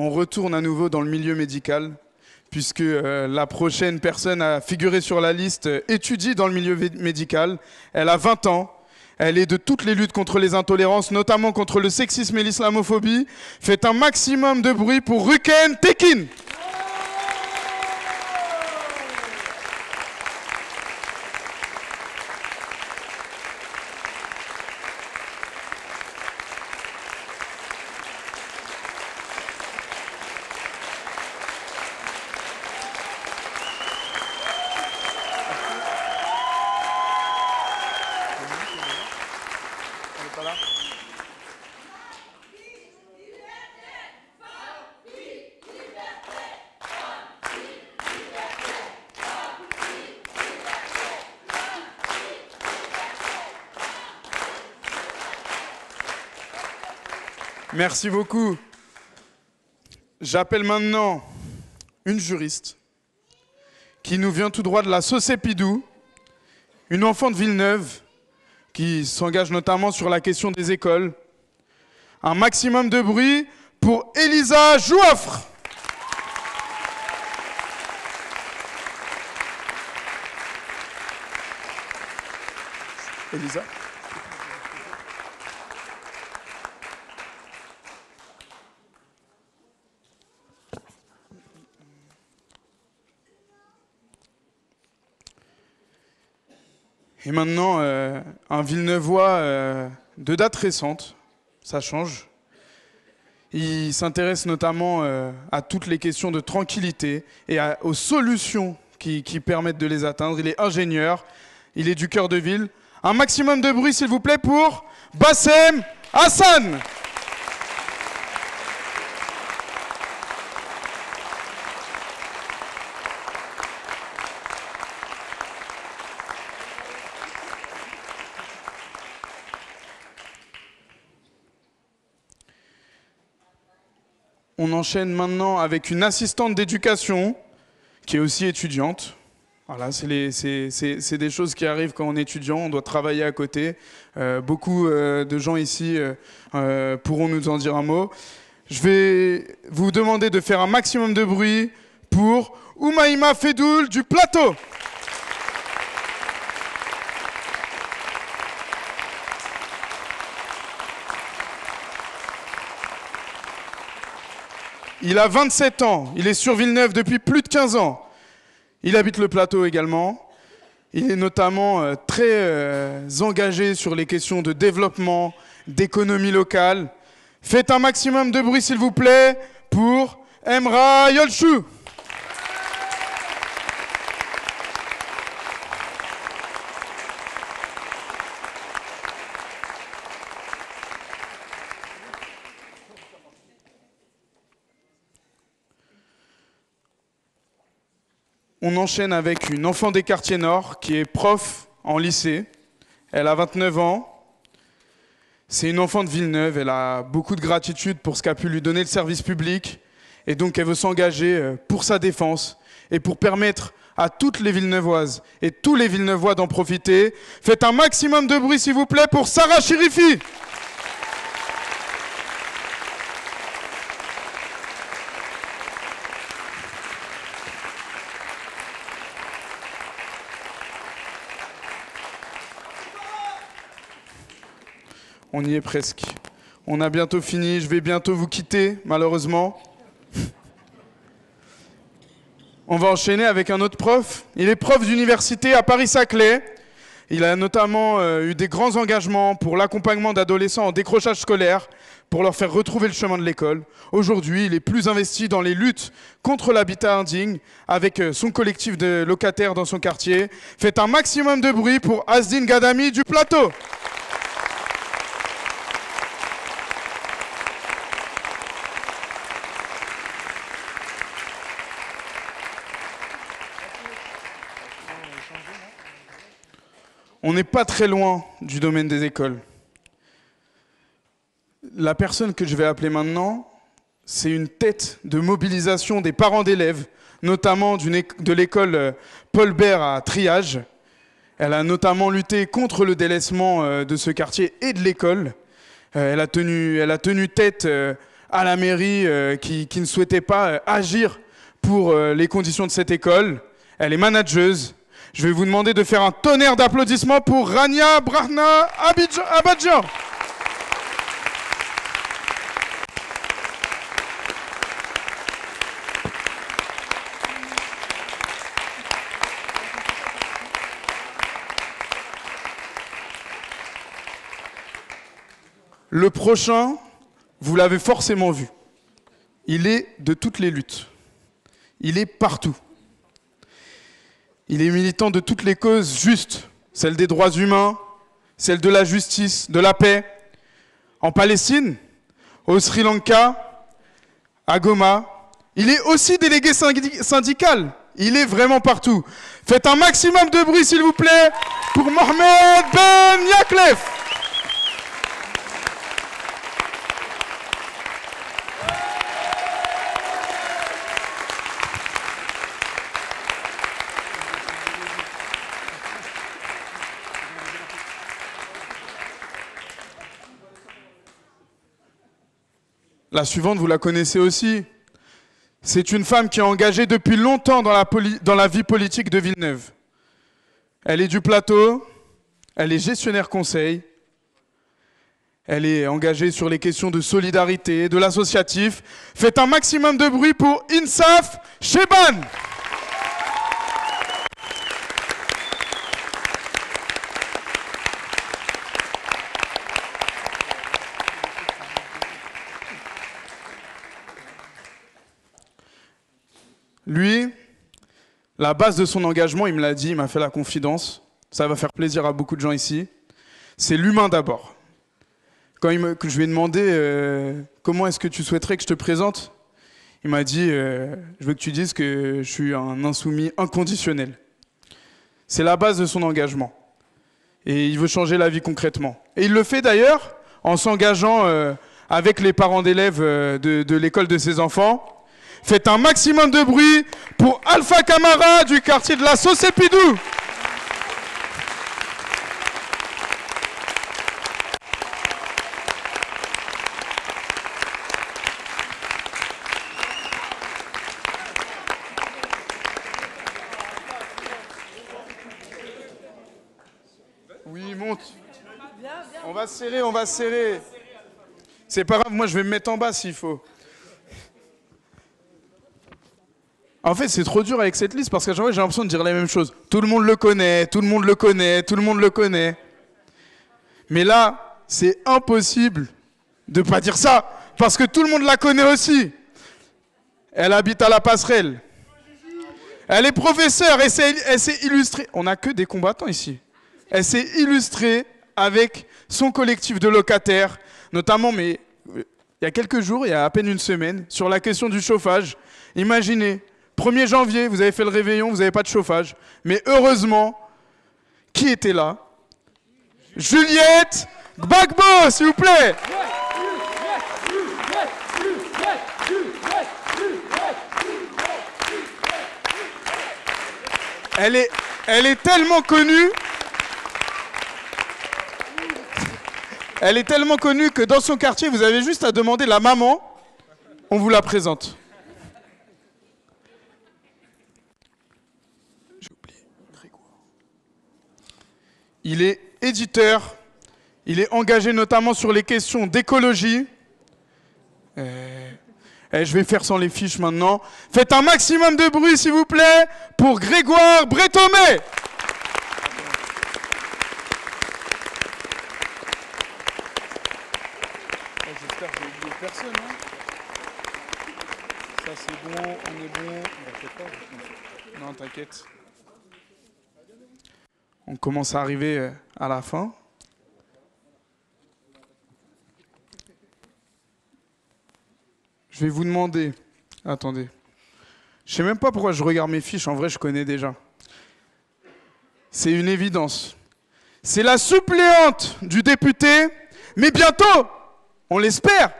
On retourne à nouveau dans le milieu médical, puisque la prochaine personne à figurer sur la liste étudie dans le milieu médical. Elle a 20 ans. Elle est de toutes les luttes contre les intolérances, notamment contre le sexisme et l'islamophobie. Faites un maximum de bruit pour Ruken Tekin. Merci beaucoup. J'appelle maintenant une juriste qui nous vient tout droit de la Socépidou, une enfant de Villeneuve qui s'engage notamment sur la question des écoles. Un maximum de bruit pour Elisa Jouaffre. Elisa. Et maintenant, un Villeneuvois de date récente, ça change. Il s'intéresse notamment à toutes les questions de tranquillité et aux solutions qui permettent de les atteindre. Il est ingénieur, il est du cœur de ville. Un maximum de bruit, s'il vous plaît, pour Bassem Hassan. On enchaîne maintenant avec une assistante d'éducation qui est aussi étudiante. Voilà, c'est des choses qui arrivent quand on est étudiant, on doit travailler à côté. Beaucoup de gens ici pourront nous en dire un mot. Je vais vous demander de faire un maximum de bruit pour Oumaïma Fedoul du Plateau. Il a 27 ans, il est sur Villeneuve depuis plus de 15 ans. Il habite le Plateau également. Il est notamment très engagé sur les questions de développement, d'économie locale. Faites un maximum de bruit, s'il vous plaît, pour Emra Yolchou. On enchaîne avec une enfant des quartiers nord qui est prof en lycée. Elle a 29 ans. C'est une enfant de Villeneuve. Elle a beaucoup de gratitude pour ce qu'a pu lui donner le service public. Et donc elle veut s'engager pour sa défense et pour permettre à toutes les Villeneuvoises et tous les Villeneuvois d'en profiter. Faites un maximum de bruit, s'il vous plaît, pour Sarah Chirifi. On y est presque. On a bientôt fini. Je vais bientôt vous quitter, malheureusement. On va enchaîner avec un autre prof. Il est prof d'université à Paris-Saclay. Il a notamment eu des grands engagements pour l'accompagnement d'adolescents en décrochage scolaire, pour leur faire retrouver le chemin de l'école. Aujourd'hui, il est plus investi dans les luttes contre l'habitat indigne avec son collectif de locataires dans son quartier. Faites un maximum de bruit pour Asdine Gadami du Plateau. On n'est pas très loin du domaine des écoles. La personne que je vais appeler maintenant, c'est une tête de mobilisation des parents d'élèves, notamment de l'école Paul Bert à Triage. Elle a notamment lutté contre le délaissement de ce quartier et de l'école. Elle a tenu tête à la mairie qui ne souhaitait pas agir pour les conditions de cette école. Elle est manageuse. Je vais vous demander de faire un tonnerre d'applaudissements pour Rania Brahna Abadjan. Le prochain, vous l'avez forcément vu. Il est de toutes les luttes. Il est partout. Il est militant de toutes les causes justes, celles des droits humains, celles de la justice, de la paix. En Palestine, au Sri Lanka, à Goma. Il est aussi délégué syndical. Il est vraiment partout. Faites un maximum de bruit, s'il vous plaît, pour Mohamed Ben Yaklef. La suivante, vous la connaissez aussi. C'est une femme qui est engagée depuis longtemps dans la vie politique de Villeneuve. Elle est du Plateau, elle est gestionnaire conseil, elle est engagée sur les questions de solidarité, de l'associatif. Faites un maximum de bruit pour Insaf Sheban. Lui, la base de son engagement, il me l'a dit, il m'a fait la confidence, ça va faire plaisir à beaucoup de gens ici, c'est l'humain d'abord. Quand je lui ai demandé comment est-ce que tu souhaiterais que je te présente, il m'a dit je veux que tu dises que je suis un insoumis inconditionnel. C'est la base de son engagement. Et il veut changer la vie concrètement. Et il le fait d'ailleurs en s'engageant avec les parents d'élèves de l'école de ses enfants. Faites un maximum de bruit pour Alpha Camara du quartier de la Sauce-Épidou. Oui, monte. On va serrer, on va serrer. C'est pas grave, moi je vais me mettre en bas s'il faut. En fait, c'est trop dur avec cette liste parce qu'à chaque fois, j'ai l'impression de dire la même chose. Tout le monde le connaît, tout le monde le connaît, tout le monde le connaît. Mais là, c'est impossible de ne pas dire ça parce que tout le monde la connaît aussi. Elle habite à la Passerelle. Elle est professeure et elle s'est illustrée. On n'a que des combattants ici. Elle s'est illustrée avec son collectif de locataires, notamment, mais il y a quelques jours, il y a à peine une semaine, sur la question du chauffage. Imaginez. 1er janvier, vous avez fait le réveillon, vous n'avez pas de chauffage. Mais heureusement, qui était là? Juliette Gbagbo, s'il vous plaît. Elle est tellement connue. Elle est tellement connue que dans son quartier, vous avez juste à demander la maman. On vous la présente. Il est éditeur, il est engagé notamment sur les questions d'écologie. Je vais faire sans les fiches maintenant. Faites un maximum de bruit, s'il vous plaît, pour Grégoire Bretomé. J'espère que j'ai oublié personne. Hein. Ça c'est bon, on est bon. Non, t'inquiète. On commence à arriver à la fin. Je vais vous demander... Attendez. Je sais même pas pourquoi je regarde mes fiches. En vrai, je connais déjà. C'est une évidence. C'est la suppléante du député, mais bientôt, on l'espère,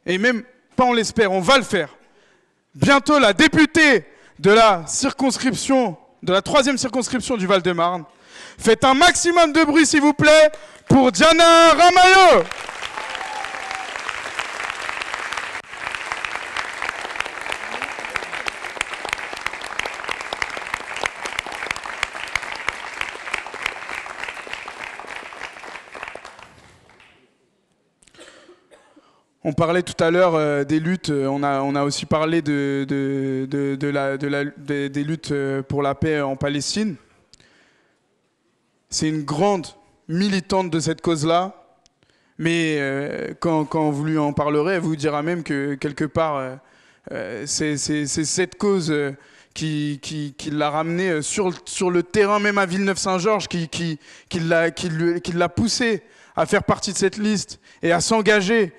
et même pas on l'espère, on va le faire. Bientôt, la députée de la circonscription, de la 3e circonscription du Val-de-Marne. Faites un maximum de bruit, s'il vous plaît, pour Diana Ramayo. On parlait tout à l'heure des luttes, on a aussi parlé des luttes pour la paix en Palestine. C'est une grande militante de cette cause-là, mais quand vous lui en parlerez, elle vous dira même que quelque part, c'est cette cause qui l'a ramenée sur le terrain, même à Villeneuve-Saint-Georges, qui l'a poussé à faire partie de cette liste et à s'engager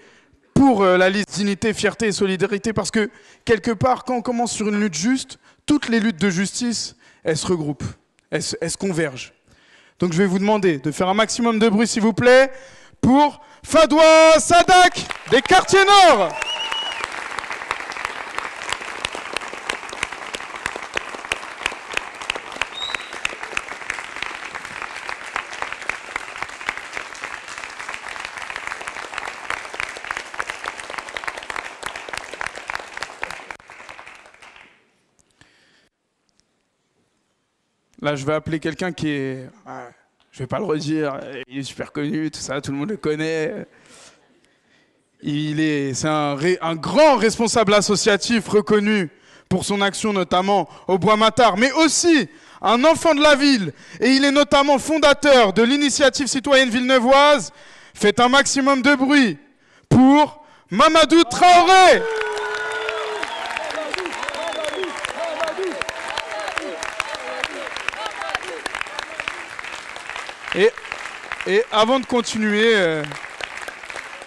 pour la liste dignité, fierté et solidarité, parce que quelque part, quand on commence sur une lutte juste, toutes les luttes de justice, elles se regroupent, elles se convergent. Donc je vais vous demander de faire un maximum de bruit, s'il vous plaît, pour Fadwa Sadak des Quartiers Nord. Là, je vais appeler quelqu'un qui est... je vais pas le redire, il est super connu, tout ça, tout le monde le connaît. C'est un grand responsable associatif reconnu pour son action notamment au Bois-Matard, mais aussi un enfant de la ville. Et il est notamment fondateur de l'initiative citoyenne villeneuvoise. Faites un maximum de bruit pour Mamadou Traoré. Et avant de continuer,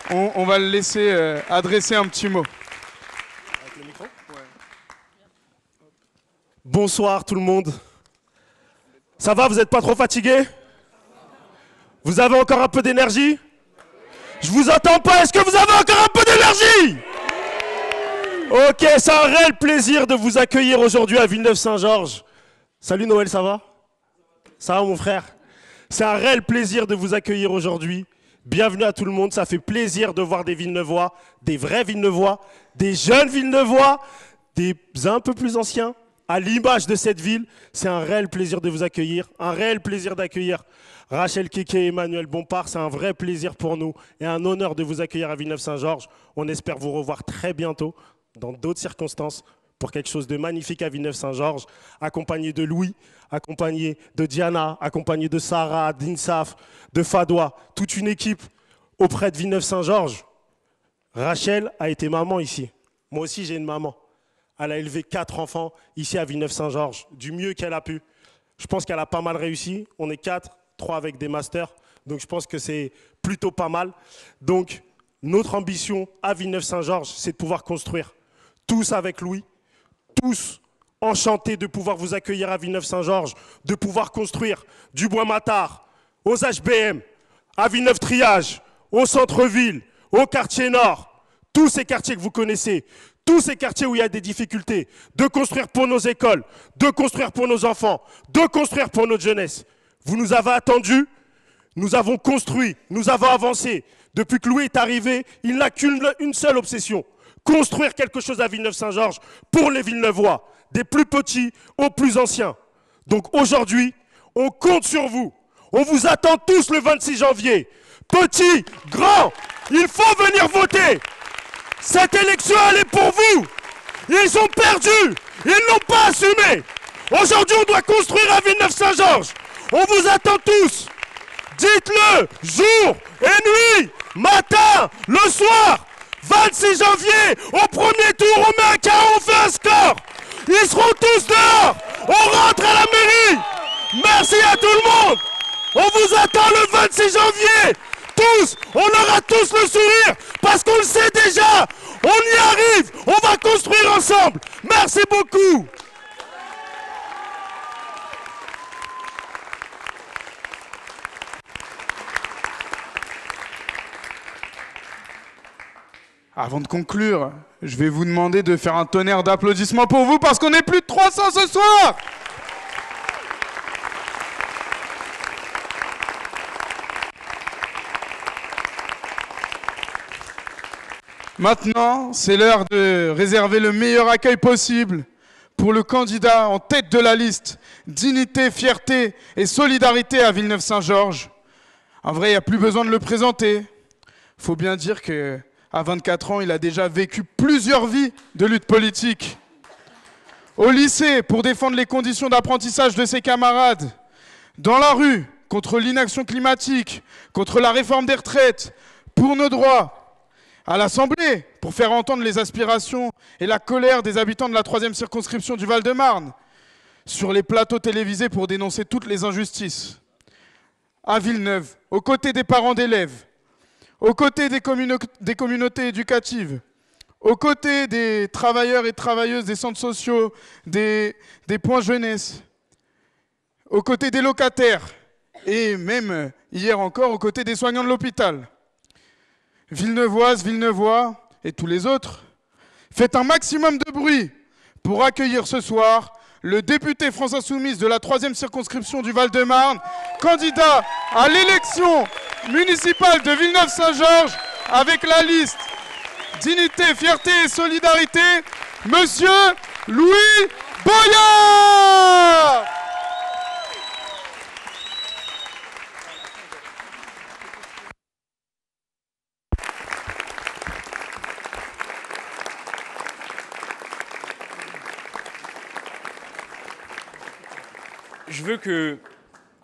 on va le laisser adresser un petit mot. Avec le micro ? Ouais. Bonsoir tout le monde. Ça va, vous n'êtes pas trop fatigué ? Vous avez encore un peu d'énergie ? Je vous entends pas, est-ce que vous avez encore un peu d'énergie ? Ok, c'est un réel plaisir de vous accueillir aujourd'hui à Villeneuve-Saint-Georges. Salut Noël, ça va ? Ça va mon frère ? C'est un réel plaisir de vous accueillir aujourd'hui. Bienvenue à tout le monde. Ça fait plaisir de voir des Villeneuvois, des vrais Villeneuvois, des jeunes Villeneuvois, des un peu plus anciens. À l'image de cette ville, c'est un réel plaisir de vous accueillir. Un réel plaisir d'accueillir Rachel Keke et Emmanuel Bompard. C'est un vrai plaisir pour nous et un honneur de vous accueillir à Villeneuve-Saint-Georges. On espère vous revoir très bientôt dans d'autres circonstances pour quelque chose de magnifique à Villeneuve-Saint-Georges, accompagné de Louis, accompagné de Diana, accompagné de Sarah, d'Insaf, de Fadwa, toute une équipe auprès de Villeneuve-Saint-Georges. Rachel a été maman ici. Moi aussi, j'ai une maman. Elle a élevé 4 enfants ici à Villeneuve-Saint-Georges, du mieux qu'elle a pu. Je pense qu'elle a pas mal réussi. On est 4, 3 avec des masters. Donc, je pense que c'est plutôt pas mal. Donc, notre ambition à Villeneuve-Saint-Georges, c'est de pouvoir construire. Tous avec Louis, tous enchantés de pouvoir vous accueillir à Villeneuve-Saint-Georges, de pouvoir construire du Bois-Matard, aux HBM, à Villeneuve-Triage, au centre-ville, au quartier nord, tous ces quartiers que vous connaissez, tous ces quartiers où il y a des difficultés, de construire pour nos écoles, de construire pour nos enfants, de construire pour notre jeunesse. Vous nous avez attendus, nous avons construit, nous avons avancé. Depuis que Louis est arrivé, il n'a qu'une seule obsession. Construire quelque chose à Villeneuve-Saint-Georges pour les Villeneuvois, des plus petits aux plus anciens. Donc aujourd'hui, on compte sur vous. On vous attend tous le 26 janvier. Petits, grands, il faut venir voter. Cette élection, elle est pour vous. Ils ont perdu. Ils ne l'ont pas assumé. Aujourd'hui, on doit construire à Villeneuve-Saint-Georges. On vous attend tous. Dites-le, jour et nuit, matin, le soir. 26 janvier, au premier tour, on met un carreau, on fait un score. Ils seront tous dehors. On rentre à la mairie. Merci à tout le monde. On vous attend le 26 janvier. Tous, on aura tous le sourire parce qu'on le sait déjà. On y arrive. On va construire ensemble. Merci beaucoup. Avant de conclure, je vais vous demander de faire un tonnerre d'applaudissements pour vous parce qu'on est plus de 300 ce soir. Maintenant, c'est l'heure de réserver le meilleur accueil possible pour le candidat en tête de la liste Dignité, Fierté et Solidarité à Villeneuve-Saint-Georges. En vrai, il n'y a plus besoin de le présenter. Il faut bien dire que à 24 ans, il a déjà vécu plusieurs vies de lutte politique. Au lycée, pour défendre les conditions d'apprentissage de ses camarades. Dans la rue, contre l'inaction climatique, contre la réforme des retraites, pour nos droits. À l'Assemblée, pour faire entendre les aspirations et la colère des habitants de la 3e circonscription du Val-de-Marne. Sur les plateaux télévisés pour dénoncer toutes les injustices. À Villeneuve, aux côtés des parents d'élèves. Aux côtés des communautés éducatives, aux côtés des travailleurs et travailleuses des centres sociaux, des points jeunesse, aux côtés des locataires et même hier encore aux côtés des soignants de l'hôpital. Villeneuvoises, Villeneuvois et tous les autres, faites un maximum de bruit pour accueillir ce soir le député France Insoumise de la 3e circonscription du Val-de-Marne, candidat à l'élection municipale de Villeneuve-Saint-Georges avec la liste Dignité, Fierté et Solidarité, Monsieur Louis Boyard. Je veux que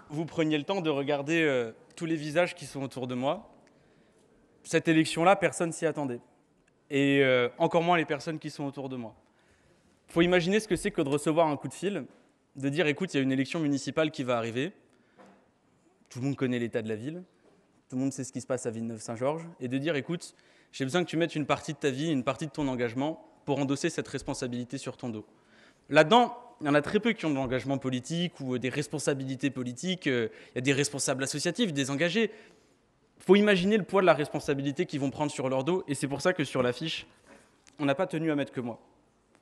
vous preniez le temps de regarder tous les visages qui sont autour de moi. Cette élection-là, personne s'y attendait. Et encore moins les personnes qui sont autour de moi. Il faut imaginer ce que c'est que de recevoir un coup de fil, de dire « écoute, il y a une élection municipale qui va arriver ». Tout le monde connaît l'état de la ville, tout le monde sait ce qui se passe à Villeneuve-Saint-Georges, et de dire « écoute, j'ai besoin que tu mettes une partie de ta vie, une partie de ton engagement pour endosser cette responsabilité sur ton dos ». Là-dedans, il y en a très peu qui ont de l'engagement politique ou des responsabilités politiques. Il y a des responsables associatifs, des engagés. Il faut imaginer le poids de la responsabilité qu'ils vont prendre sur leur dos. Et c'est pour ça que sur l'affiche, on n'a pas tenu à mettre que moi.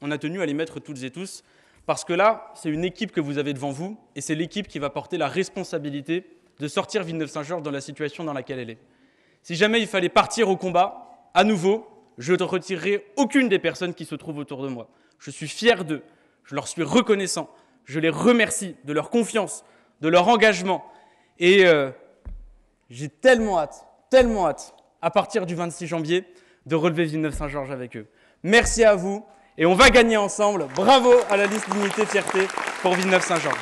On a tenu à les mettre toutes et tous. Parce que là, c'est une équipe que vous avez devant vous. Et c'est l'équipe qui va porter la responsabilité de sortir Villeneuve-Saint-Georges dans la situation dans laquelle elle est. Si jamais il fallait partir au combat, à nouveau, je ne retirerai aucune des personnes qui se trouvent autour de moi. Je suis fier d'eux. Je leur suis reconnaissant, je les remercie de leur confiance, de leur engagement. Et j'ai tellement hâte, à partir du 26 janvier, de relever Villeneuve-Saint-Georges avec eux. Merci à vous et on va gagner ensemble. Bravo à la liste Dignité Fierté pour Villeneuve-Saint-Georges.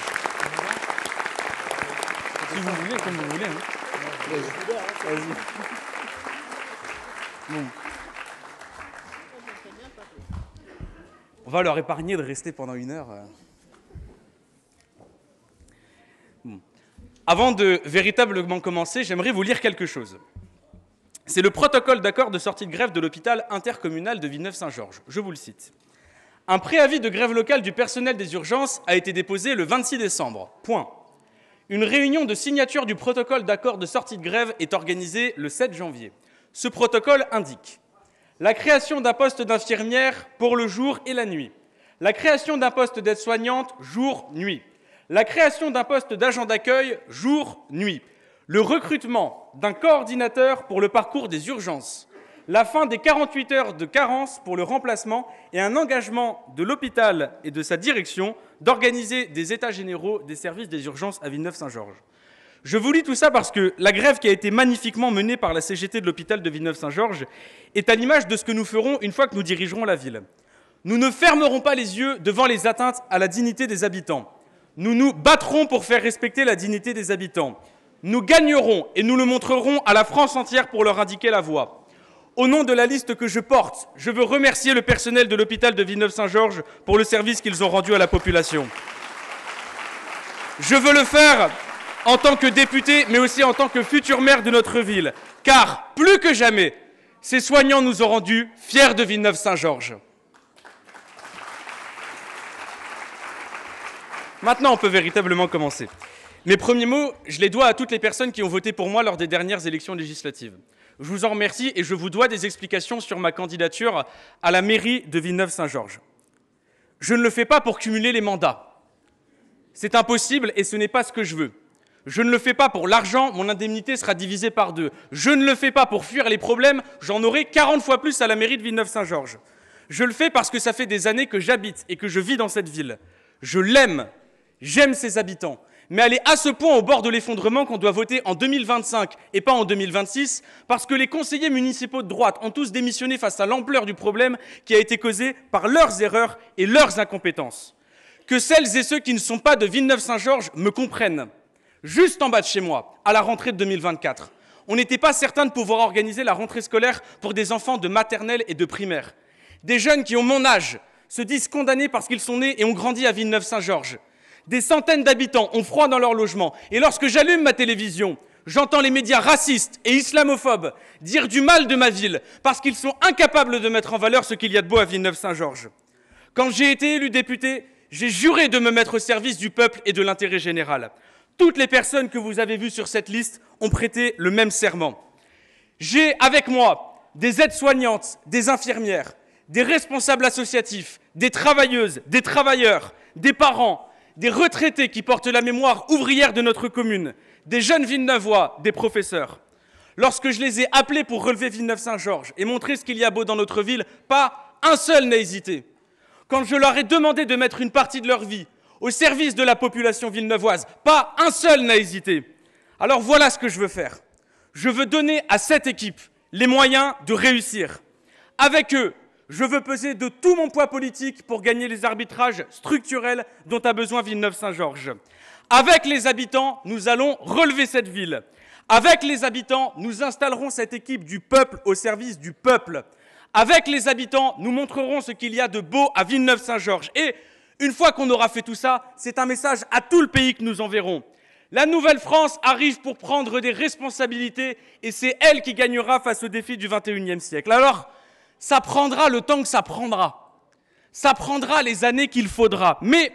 Si vous voulez, comme vous voulez. Hein. Vas-y. Bon. On va leur épargner de rester pendant 1 heure. Bon. Avant de véritablement commencer, j'aimerais vous lire quelque chose. C'est le protocole d'accord de sortie de grève de l'hôpital intercommunal de Villeneuve-Saint-Georges. Je vous le cite. Un préavis de grève locale du personnel des urgences a été déposé le 26 décembre. Point. Une réunion de signature du protocole d'accord de sortie de grève est organisée le 7 janvier. Ce protocole indique la création d'un poste d'infirmière pour le jour et la nuit. La création d'un poste d'aide-soignante jour-nuit. La création d'un poste d'agent d'accueil jour-nuit. Le recrutement d'un coordinateur pour le parcours des urgences. La fin des 48 heures de carence pour le remplacement et un engagement de l'hôpital et de sa direction d'organiser des états généraux des services des urgences à Villeneuve-Saint-Georges. Je vous lis tout ça parce que la grève qui a été magnifiquement menée par la CGT de l'hôpital de Villeneuve-Saint-Georges est à l'image de ce que nous ferons une fois que nous dirigerons la ville. Nous ne fermerons pas les yeux devant les atteintes à la dignité des habitants. Nous nous battrons pour faire respecter la dignité des habitants. Nous gagnerons et nous le montrerons à la France entière pour leur indiquer la voie. Au nom de la liste que je porte, je veux remercier le personnel de l'hôpital de Villeneuve-Saint-Georges pour le service qu'ils ont rendu à la population. Je veux le faire en tant que député, mais aussi en tant que futur maire de notre ville, car plus que jamais, ces soignants nous ont rendus fiers de Villeneuve-Saint-Georges. Maintenant, on peut véritablement commencer. Mes premiers mots, je les dois à toutes les personnes qui ont voté pour moi lors des dernières élections législatives. Je vous en remercie et je vous dois des explications sur ma candidature à la mairie de Villeneuve-Saint-Georges. Je ne le fais pas pour cumuler les mandats. C'est impossible et ce n'est pas ce que je veux. Je ne le fais pas pour l'argent, mon indemnité sera divisée par 2. Je ne le fais pas pour fuir les problèmes, j'en aurai 40 fois plus à la mairie de Villeneuve-Saint-Georges. Je le fais parce que ça fait des années que j'habite et que je vis dans cette ville. Je l'aime, j'aime ses habitants. Mais elle est à ce point au bord de l'effondrement qu'on doit voter en 2025 et pas en 2026, parce que les conseillers municipaux de droite ont tous démissionné face à l'ampleur du problème qui a été causé par leurs erreurs et leurs incompétences. Que celles et ceux qui ne sont pas de Villeneuve-Saint-Georges me comprennent. Juste en bas de chez moi, à la rentrée de 2024, on n'était pas certain de pouvoir organiser la rentrée scolaire pour des enfants de maternelle et de primaire. Des jeunes qui ont mon âge se disent condamnés parce qu'ils sont nés et ont grandi à Villeneuve-Saint-Georges. Des centaines d'habitants ont froid dans leur logement. Et lorsque j'allume ma télévision, j'entends les médias racistes et islamophobes dire du mal de ma ville parce qu'ils sont incapables de mettre en valeur ce qu'il y a de beau à Villeneuve-Saint-Georges. Quand j'ai été élu député, j'ai juré de me mettre au service du peuple et de l'intérêt général. Toutes les personnes que vous avez vues sur cette liste ont prêté le même serment. J'ai avec moi des aides-soignantes, des infirmières, des responsables associatifs, des travailleuses, des travailleurs, des parents, des retraités qui portent la mémoire ouvrière de notre commune, des jeunes Villeneuvois, des professeurs. Lorsque je les ai appelés pour relever Villeneuve-Saint-Georges et montrer ce qu'il y a beau dans notre ville, pas un seul n'a hésité. Quand je leur ai demandé de mettre une partie de leur vie au service de la population villeneuvoise, pas un seul n'a hésité. Alors voilà ce que je veux faire. Je veux donner à cette équipe les moyens de réussir. Avec eux, je veux peser de tout mon poids politique pour gagner les arbitrages structurels dont a besoin Villeneuve-Saint-Georges. Avec les habitants, nous allons relever cette ville. Avec les habitants, nous installerons cette équipe du peuple au service du peuple. Avec les habitants, nous montrerons ce qu'il y a de beau à Villeneuve-Saint-Georges. Et une fois qu'on aura fait tout ça, c'est un message à tout le pays que nous enverrons. La nouvelle France arrive pour prendre des responsabilités et c'est elle qui gagnera face aux défis du 21e siècle. Alors, ça prendra le temps que ça prendra. Ça prendra les années qu'il faudra. Mais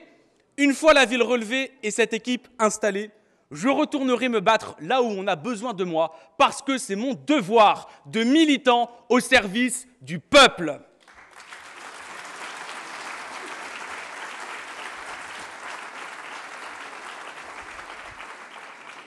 une fois la ville relevée et cette équipe installée, je retournerai me battre là où on a besoin de moi parce que c'est mon devoir de militant au service du peuple.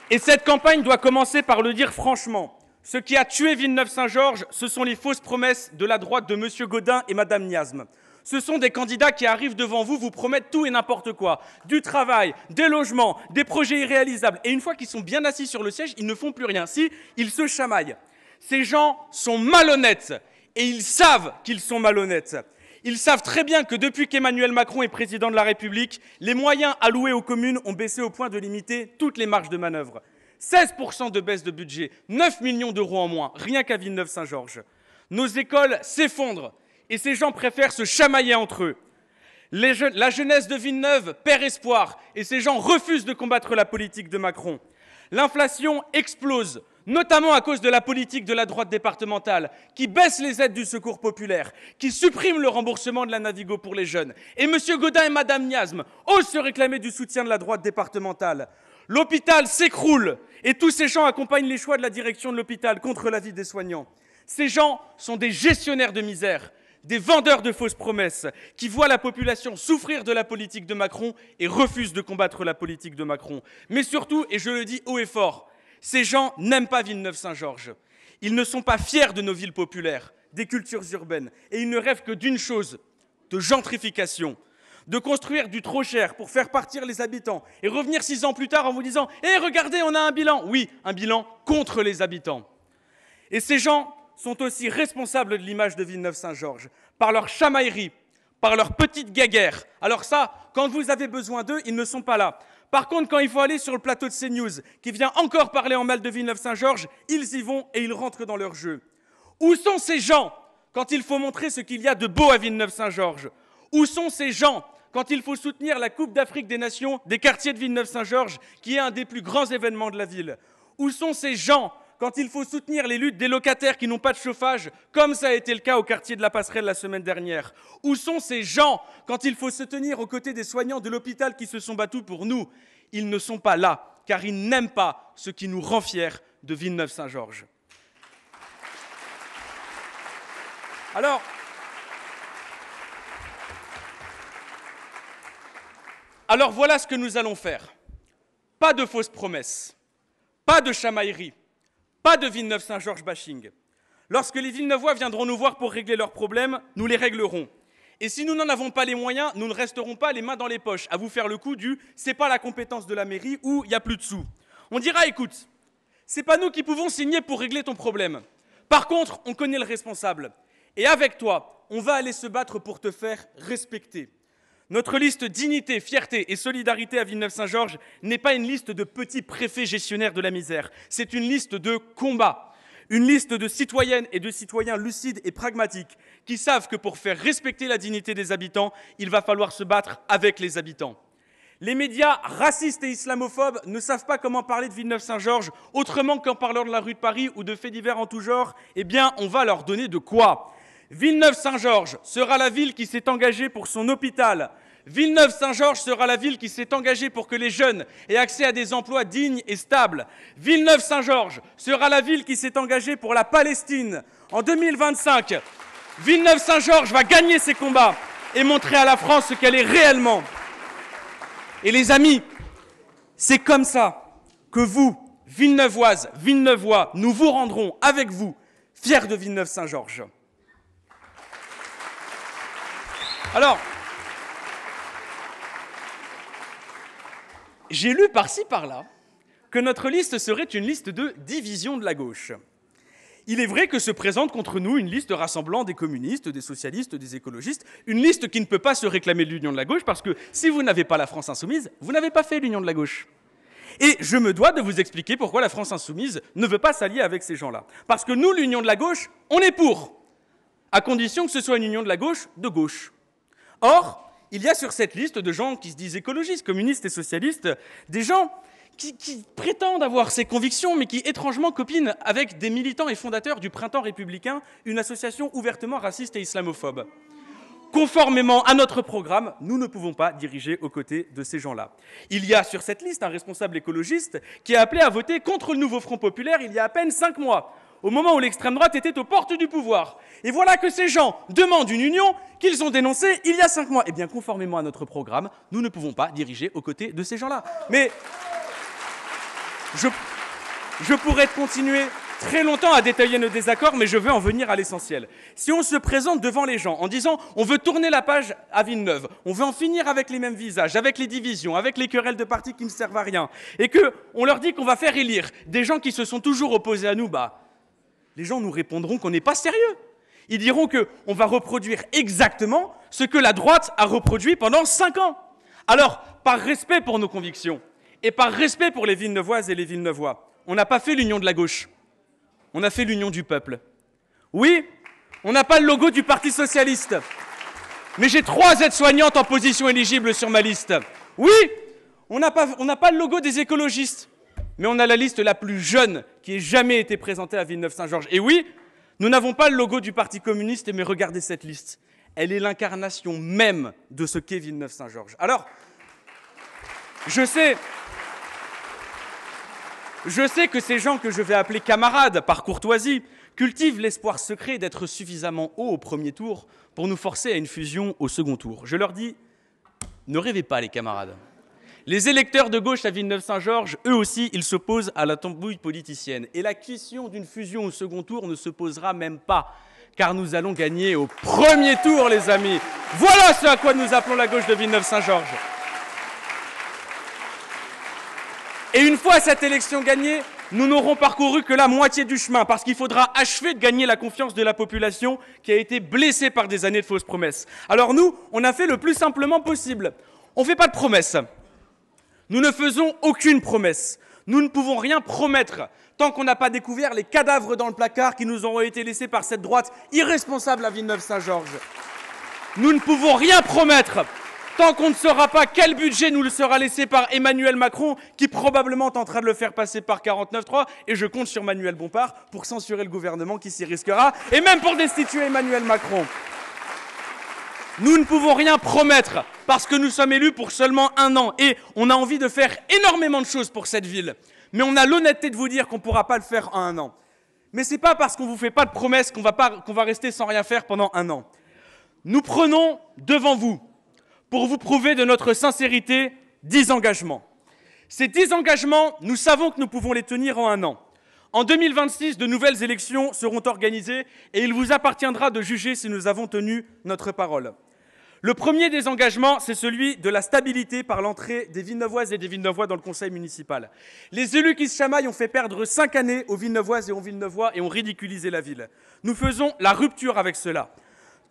Et cette campagne doit commencer par le dire franchement. Ce qui a tué Villeneuve-Saint-Georges, ce sont les fausses promesses de la droite de M. Gaudin et Mme Niasme. Ce sont des candidats qui arrivent devant vous, vous promettent tout et n'importe quoi. Du travail, des logements, des projets irréalisables. Et une fois qu'ils sont bien assis sur le siège, ils ne font plus rien. Si, ils se chamaillent. Ces gens sont malhonnêtes et ils savent qu'ils sont malhonnêtes. Ils savent très bien que depuis qu'Emmanuel Macron est président de la République, les moyens alloués aux communes ont baissé au point de limiter toutes les marges de manœuvre. 16% de baisse de budget, 9 millions d'euros en moins, rien qu'à Villeneuve-Saint-Georges. Nos écoles s'effondrent et ces gens préfèrent se chamailler entre eux. La jeunesse de Villeneuve perd espoir et ces gens refusent de combattre la politique de Macron. L'inflation explose, notamment à cause de la politique de la droite départementale, qui baisse les aides du secours populaire, qui supprime le remboursement de la Navigo pour les jeunes. Et M. Gaudin et Mme Niasme osent se réclamer du soutien de la droite départementale. L'hôpital s'écroule et tous ces gens accompagnent les choix de la direction de l'hôpital contre l'avis des soignants. Ces gens sont des gestionnaires de misère, des vendeurs de fausses promesses qui voient la population souffrir de la politique de Macron et refusent de combattre la politique de Macron. Mais surtout, et je le dis haut et fort, ces gens n'aiment pas Villeneuve-Saint-Georges. Ils ne sont pas fiers de nos villes populaires, des cultures urbaines, et ils ne rêvent que d'une chose, de gentrification. De construire du trop cher pour faire partir les habitants et revenir 6 ans plus tard en vous disant « Eh, regardez, on a un bilan !» Oui, un bilan contre les habitants. Et ces gens sont aussi responsables de l'image de Villeneuve-Saint-Georges, par leur chamaillerie, par leur petite guéguerre. Alors ça, quand vous avez besoin d'eux, ils ne sont pas là. Par contre, quand il faut aller sur le plateau de CNews, qui vient encore parler en mal de Villeneuve-Saint-Georges, ils y vont et ils rentrent dans leur jeu. Où sont ces gens quand il faut montrer ce qu'il y a de beau à Villeneuve-Saint-Georges? Où sont ces gens quand il faut soutenir la Coupe d'Afrique des Nations des quartiers de Villeneuve-Saint-Georges, qui est un des plus grands événements de la ville? Où sont ces gens quand il faut soutenir les luttes des locataires qui n'ont pas de chauffage, comme ça a été le cas au quartier de la Passerelle la semaine dernière? Où sont ces gens quand il faut se tenir aux côtés des soignants de l'hôpital qui se sont battus pour nous? Ils ne sont pas là, car ils n'aiment pas ce qui nous rend fiers de Villeneuve-Saint-Georges. Alors voilà ce que nous allons faire. Pas de fausses promesses, pas de chamaillerie, pas de Villeneuve-Saint-Georges bashing. Lorsque les Villeneuvois viendront nous voir pour régler leurs problèmes, nous les réglerons. Et si nous n'en avons pas les moyens, nous ne resterons pas les mains dans les poches à vous faire le coup du « c'est pas la compétence de la mairie » ou « il n'y a plus de sous ». On dira « écoute, c'est pas nous qui pouvons signer pour régler ton problème. Par contre, on connaît le responsable. Et avec toi, on va aller se battre pour te faire respecter. » Notre liste dignité, fierté et solidarité à Villeneuve-Saint-Georges n'est pas une liste de petits préfets gestionnaires de la misère. C'est une liste de combat. Une liste de citoyennes et de citoyens lucides et pragmatiques qui savent que pour faire respecter la dignité des habitants, il va falloir se battre avec les habitants. Les médias racistes et islamophobes ne savent pas comment parler de Villeneuve-Saint-Georges autrement qu'en parlant de la rue de Paris ou de faits divers en tout genre. Eh bien, on va leur donner de quoi. Villeneuve-Saint-Georges sera la ville qui s'est engagée pour son hôpital. Villeneuve-Saint-Georges sera la ville qui s'est engagée pour que les jeunes aient accès à des emplois dignes et stables. Villeneuve-Saint-Georges sera la ville qui s'est engagée pour la Palestine. En 2025, Villeneuve-Saint-Georges va gagner ses combats et montrer à la France ce qu'elle est réellement. Et les amis, c'est comme ça que vous, Villeneuvoises, Villeneuvois, nous vous rendrons avec vous fiers de Villeneuve-Saint-Georges. Alors, j'ai lu par-ci par-là que notre liste serait une liste de division de la gauche. Il est vrai que se présente contre nous une liste rassemblant des communistes, des socialistes, des écologistes, une liste qui ne peut pas se réclamer de l'union de la gauche parce que si vous n'avez pas la France insoumise, vous n'avez pas fait l'union de la gauche. Et je me dois de vous expliquer pourquoi la France insoumise ne veut pas s'allier avec ces gens-là. Parce que nous, l'union de la gauche, on est pour, à condition que ce soit une union de la gauche de gauche. Or, il y a sur cette liste de gens qui se disent écologistes, communistes et socialistes, des gens qui prétendent avoir ces convictions, mais qui étrangement copinent avec des militants et fondateurs du Printemps républicain, une association ouvertement raciste et islamophobe. Conformément à notre programme, nous ne pouvons pas diriger aux côtés de ces gens-là. Il y a sur cette liste un responsable écologiste qui a appelé à voter contre le nouveau Front populaire il y a à peine 5 mois, au moment où l'extrême droite était aux portes du pouvoir. Et voilà que ces gens demandent une union qu'ils ont dénoncée il y a 5 mois. Eh bien, conformément à notre programme, nous ne pouvons pas diriger aux côtés de ces gens-là. Mais je pourrais continuer très longtemps à détailler nos désaccords, mais je veux en venir à l'essentiel. Si on se présente devant les gens en disant « on veut tourner la page à Villeneuve, on veut en finir avec les mêmes visages, avec les divisions, avec les querelles de partis qui ne servent à rien », et qu'on leur dit qu'on va faire élire des gens qui se sont toujours opposés à nous, les gens nous répondront qu'on n'est pas sérieux. Ils diront qu'on va reproduire exactement ce que la droite a reproduit pendant 5 ans. Alors, par respect pour nos convictions, et par respect pour les Villeneuvoises et les Villeneuvois, on n'a pas fait l'union de la gauche. On a fait l'union du peuple. Oui, on n'a pas le logo du Parti socialiste. Mais j'ai 3 aides-soignantes en position éligible sur ma liste. Oui, on n'a pas le logo des écologistes. Mais on a la liste la plus jeune qui ait jamais été présentée à Villeneuve-Saint-Georges. Et oui, nous n'avons pas le logo du Parti communiste, mais regardez cette liste. Elle est l'incarnation même de ce qu'est Villeneuve-Saint-Georges. Alors, je sais que ces gens que je vais appeler camarades par courtoisie cultivent l'espoir secret d'être suffisamment haut au premier tour pour nous forcer à une fusion au second tour. Je leur dis, ne rêvez pas les camarades. Les électeurs de gauche à Villeneuve-Saint-Georges, eux aussi, ils s'opposent à la tambouille politicienne. Et la question d'une fusion au second tour ne se posera même pas, car nous allons gagner au premier tour, les amis. Voilà ce à quoi nous appelons la gauche de Villeneuve-Saint-Georges. Et une fois cette élection gagnée, nous n'aurons parcouru que la moitié du chemin, parce qu'il faudra achever de gagner la confiance de la population qui a été blessée par des années de fausses promesses. Alors nous, on a fait le plus simplement possible. On ne fait pas de promesses. Nous ne faisons aucune promesse. Nous ne pouvons rien promettre tant qu'on n'a pas découvert les cadavres dans le placard qui nous auront été laissés par cette droite irresponsable à Villeneuve-Saint-Georges. Nous ne pouvons rien promettre tant qu'on ne saura pas quel budget nous le sera laissé par Emmanuel Macron, qui probablement tentera de le faire passer par 49.3, et je compte sur Manuel Bompard pour censurer le gouvernement qui s'y risquera, et même pour destituer Emmanuel Macron. Nous ne pouvons rien promettre parce que nous sommes élus pour seulement 1 an, et on a envie de faire énormément de choses pour cette ville. Mais on a l'honnêteté de vous dire qu'on ne pourra pas le faire en 1 an. Mais ce n'est pas parce qu'on ne vous fait pas de promesses qu'on va rester sans rien faire pendant 1 an. Nous prenons devant vous, pour vous prouver de notre sincérité, 10 engagements. Ces 10 engagements, nous savons que nous pouvons les tenir en 1 an. En 2026, de nouvelles élections seront organisées et il vous appartiendra de juger si nous avons tenu notre parole. Le premier des engagements, c'est celui de la stabilité par l'entrée des Villeneuvoises et des Villeneuvois dans le conseil municipal. Les élus qui se chamaillent ont fait perdre 5 années aux Villeneuvoises et aux Villeneuvois et ont ridiculisé la ville. Nous faisons la rupture avec cela.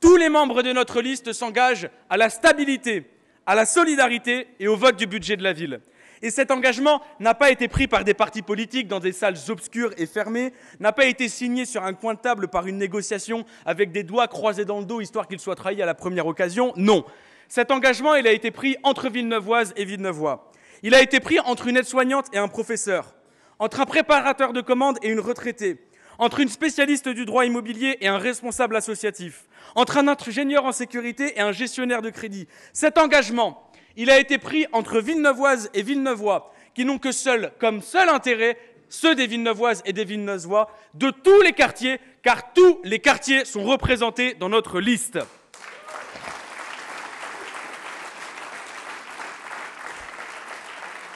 Tous les membres de notre liste s'engagent à la stabilité, à la solidarité et au vote du budget de la ville. Et cet engagement n'a pas été pris par des partis politiques dans des salles obscures et fermées, n'a pas été signé sur un coin de table par une négociation avec des doigts croisés dans le dos, histoire qu'il soit trahi à la première occasion. Non. Cet engagement, il a été pris entre Villeneuvoises et Villeneuvois. Il a été pris entre une aide-soignante et un professeur, entre un préparateur de commandes et une retraitée, entre une spécialiste du droit immobilier et un responsable associatif, entre un ingénieur en sécurité et un gestionnaire de crédit. Cet engagement, il a été pris entre Villeneuvoises et Villeneuvois, qui n'ont que comme seul intérêt ceux des Villeneuvoises et des Villeneuvois de tous les quartiers, car tous les quartiers sont représentés dans notre liste.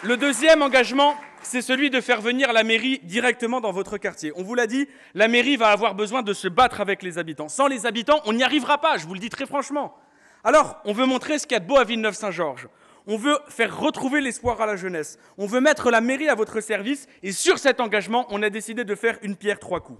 Le deuxième engagement, c'est celui de faire venir la mairie directement dans votre quartier. On vous l'a dit, la mairie va avoir besoin de se battre avec les habitants. Sans les habitants, on n'y arrivera pas, je vous le dis très franchement. Alors, on veut montrer ce qu'il y a de beau à Villeneuve-Saint-Georges. On veut faire retrouver l'espoir à la jeunesse. On veut mettre la mairie à votre service. Et sur cet engagement, on a décidé de faire une pierre 3 coups.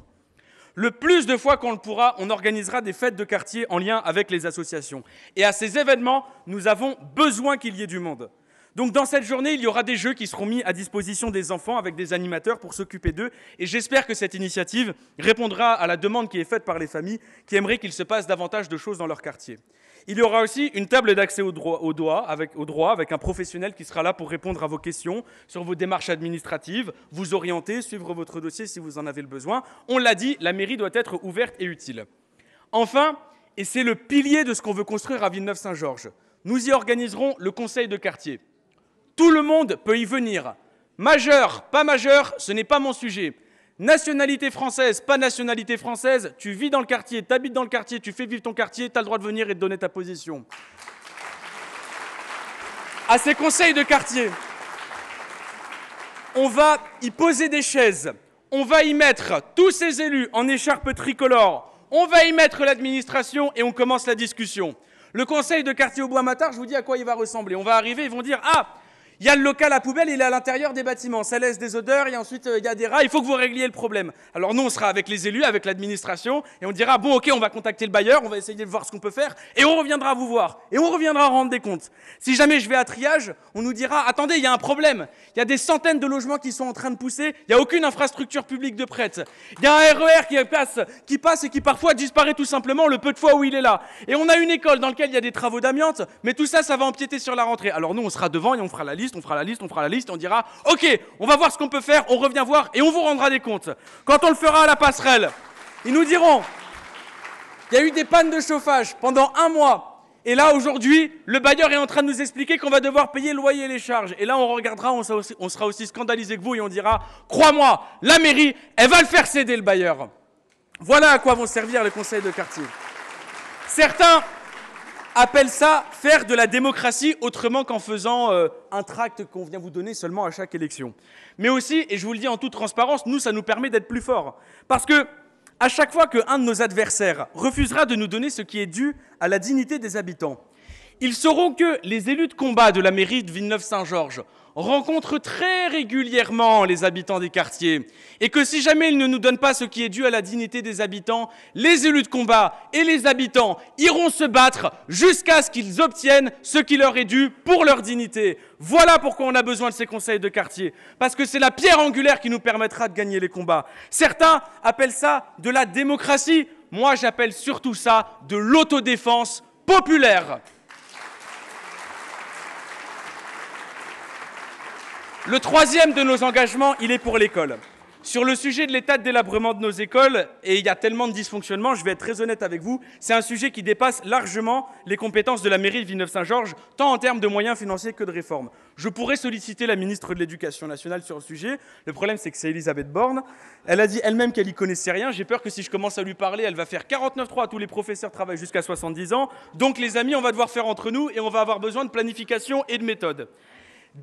Le plus de fois qu'on le pourra, on organisera des fêtes de quartier en lien avec les associations. Et à ces événements, nous avons besoin qu'il y ait du monde. Donc dans cette journée, il y aura des jeux qui seront mis à disposition des enfants avec des animateurs pour s'occuper d'eux. Et j'espère que cette initiative répondra à la demande qui est faite par les familles qui aimeraient qu'il se passe davantage de choses dans leur quartier. Il y aura aussi une table d'accès au droit avec un professionnel qui sera là pour répondre à vos questions sur vos démarches administratives, vous orienter, suivre votre dossier si vous en avez le besoin. On l'a dit, la mairie doit être ouverte et utile. Enfin, et c'est le pilier de ce qu'on veut construire à Villeneuve-Saint-Georges, nous y organiserons le conseil de quartier. Tout le monde peut y venir. Majeur, pas majeur, ce n'est pas mon sujet. Nationalité française, pas nationalité française, tu vis dans le quartier, tu habites dans le quartier, tu fais vivre ton quartier, tu as le droit de venir et de donner ta position. À ces conseils de quartier, on va y poser des chaises, on va y mettre tous ces élus en écharpe tricolore, on va y mettre l'administration et on commence la discussion. Le conseil de quartier au Bois-Matard, je vous dis à quoi il va ressembler. On va arriver, ils vont dire « Ah, il y a le local à poubelle, il est à l'intérieur des bâtiments, ça laisse des odeurs, et ensuite il y a des rats, il faut que vous régliez le problème. » Alors nous, on sera avec les élus, avec l'administration, et on dira « Bon, ok, on va contacter le bailleur, on va essayer de voir ce qu'on peut faire, et on reviendra vous voir, et on reviendra rendre des comptes. » Si jamais je vais à triage, on nous dira « Attendez, il y a un problème, il y a des centaines de logements qui sont en train de pousser, il n'y a aucune infrastructure publique de prête. Il y a un RER qui passe et qui parfois disparaît tout simplement le peu de fois où il est là. Et on a une école dans laquelle il y a des travaux d'amiante, mais tout ça, ça va empiéter sur la rentrée. » Alors nous, on sera devant et on fera la liste, et on dira « Ok, on va voir ce qu'on peut faire, on revient voir et on vous rendra des comptes. » Quand on le fera à la passerelle, ils nous diront « Il y a eu des pannes de chauffage pendant 1 mois. Et là, aujourd'hui, le bailleur est en train de nous expliquer qu'on va devoir payer le loyer et les charges. » Et là, on regardera, on sera aussi scandalisé que vous et on dira « Crois-moi, la mairie, elle va le faire céder, le bailleur. » Voilà à quoi vont servir les conseils de quartier. Certains appelle ça faire de la démocratie autrement qu'en faisant un tract qu'on vient vous donner seulement à chaque élection. Mais aussi, et je vous le dis en toute transparence, nous, ça nous permet d'être plus forts. Parce que à chaque fois qu'un de nos adversaires refusera de nous donner ce qui est dû à la dignité des habitants, ils sauront que les élus de combat de la mairie de Villeneuve-Saint-Georges rencontre très régulièrement les habitants des quartiers et que si jamais ils ne nous donnent pas ce qui est dû à la dignité des habitants, les élus de combat et les habitants iront se battre jusqu'à ce qu'ils obtiennent ce qui leur est dû pour leur dignité. Voilà pourquoi on a besoin de ces conseils de quartier, parce que c'est la pierre angulaire qui nous permettra de gagner les combats. Certains appellent ça de la démocratie, moi j'appelle surtout ça de l'autodéfense populaire. Le troisième de nos engagements, il est pour l'école. Sur le sujet de l'état de délabrement de nos écoles, et il y a tellement de dysfonctionnements, je vais être très honnête avec vous, c'est un sujet qui dépasse largement les compétences de la mairie de Villeneuve-Saint-Georges, tant en termes de moyens financiers que de réformes. Je pourrais solliciter la ministre de l'Éducation nationale sur le sujet. Le problème, c'est que c'est Elisabeth Borne. Elle a dit elle-même qu'elle n'y connaissait rien. J'ai peur que si je commence à lui parler, elle va faire 49.3 à tous les professeurs travaillent jusqu'à 70 ans. Donc les amis, on va devoir faire entre nous et on va avoir besoin de planification et de méthode.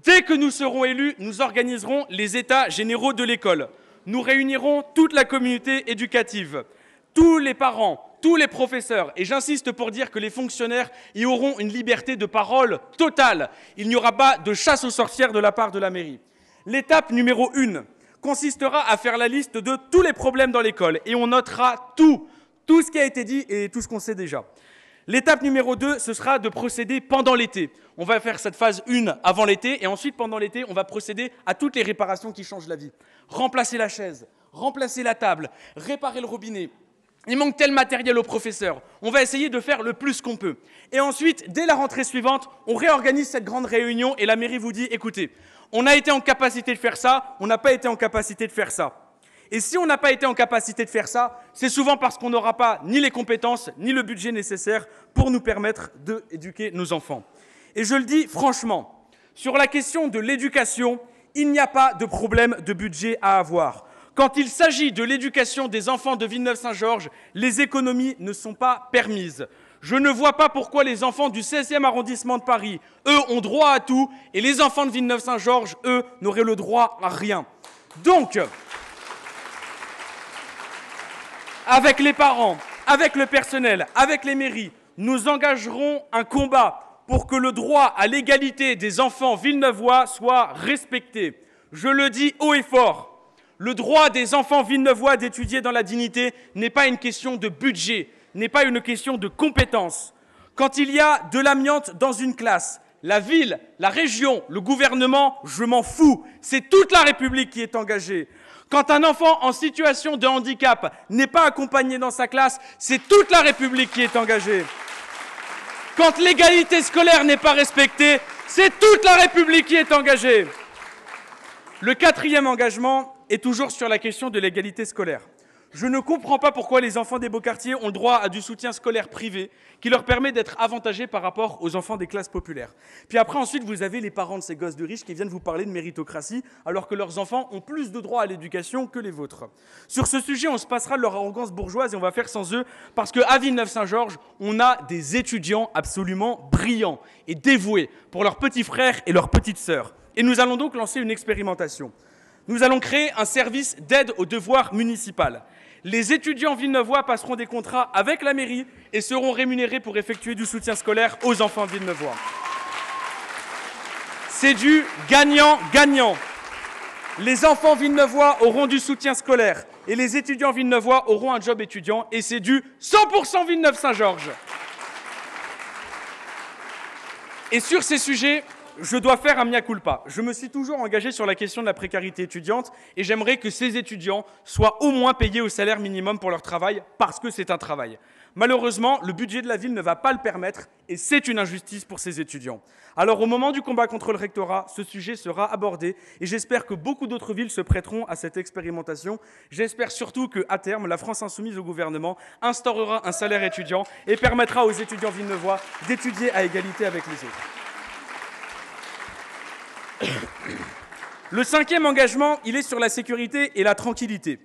Dès que nous serons élus, nous organiserons les états généraux de l'école. Nous réunirons toute la communauté éducative, tous les parents, tous les professeurs. Et j'insiste pour dire que les fonctionnaires y auront une liberté de parole totale. Il n'y aura pas de chasse aux sorcières de la part de la mairie. L'étape numéro 1 consistera à faire la liste de tous les problèmes dans l'école. Et on notera tout ce qui a été dit et tout ce qu'on sait déjà. L'étape numéro 2, ce sera de procéder pendant l'été. On va faire cette phase 1 avant l'été et ensuite pendant l'été, on va procéder à toutes les réparations qui changent la vie. Remplacer la chaise, remplacer la table, réparer le robinet. Il manque tel matériel aux professeurs. On va essayer de faire le plus qu'on peut. Et ensuite, dès la rentrée suivante, on réorganise cette grande réunion et la mairie vous dit, écoutez, on a été en capacité de faire ça, on n'a pas été en capacité de faire ça. Et si on n'a pas été en capacité de faire ça, c'est souvent parce qu'on n'aura pas ni les compétences, ni le budget nécessaire pour nous permettre d'éduquer nos enfants. Et je le dis franchement, sur la question de l'éducation, il n'y a pas de problème de budget à avoir. Quand il s'agit de l'éducation des enfants de Villeneuve-Saint-Georges, les économies ne sont pas permises. Je ne vois pas pourquoi les enfants du 16e arrondissement de Paris, eux, ont droit à tout, et les enfants de Villeneuve-Saint-Georges, eux, n'auraient le droit à rien. Donc, avec les parents, avec le personnel, avec les mairies, nous engagerons un combat pour que le droit à l'égalité des enfants villeneuvois soit respecté. Je le dis haut et fort, le droit des enfants villeneuvois d'étudier dans la dignité n'est pas une question de budget, n'est pas une question de compétence. Quand il y a de l'amiante dans une classe, la ville, la région, le gouvernement, je m'en fous, c'est toute la République qui est engagée. Quand un enfant en situation de handicap n'est pas accompagné dans sa classe, c'est toute la République qui est engagée. Quand l'égalité scolaire n'est pas respectée, c'est toute la République qui est engagée. Le quatrième engagement est toujours sur la question de l'égalité scolaire. Je ne comprends pas pourquoi les enfants des beaux quartiers ont le droit à du soutien scolaire privé qui leur permet d'être avantagés par rapport aux enfants des classes populaires. Puis après, ensuite, vous avez les parents de ces gosses de riches qui viennent vous parler de méritocratie alors que leurs enfants ont plus de droits à l'éducation que les vôtres. Sur ce sujet, on se passera de leur arrogance bourgeoise et on va faire sans eux parce qu'à Villeneuve-Saint-Georges, on a des étudiants absolument brillants et dévoués pour leurs petits frères et leurs petites sœurs. Et nous allons donc lancer une expérimentation. Nous allons créer un service d'aide aux devoirs municipal. Les étudiants villeneuvois passeront des contrats avec la mairie et seront rémunérés pour effectuer du soutien scolaire aux enfants villeneuvois. C'est du gagnant-gagnant. Les enfants villeneuvois auront du soutien scolaire et les étudiants villeneuvois auront un job étudiant et c'est du 100% Villeneuve-Saint-Georges. Et sur ces sujets, je dois faire un mea culpa. Je me suis toujours engagé sur la question de la précarité étudiante et j'aimerais que ces étudiants soient au moins payés au salaire minimum pour leur travail parce que c'est un travail. Malheureusement, le budget de la ville ne va pas le permettre et c'est une injustice pour ces étudiants. Alors au moment du combat contre le rectorat, ce sujet sera abordé et j'espère que beaucoup d'autres villes se prêteront à cette expérimentation. J'espère surtout qu'à terme, la France insoumise au gouvernement instaurera un salaire étudiant et permettra aux étudiants villeneuvois d'étudier à égalité avec les autres. Le cinquième engagement, il est sur la sécurité et la tranquillité.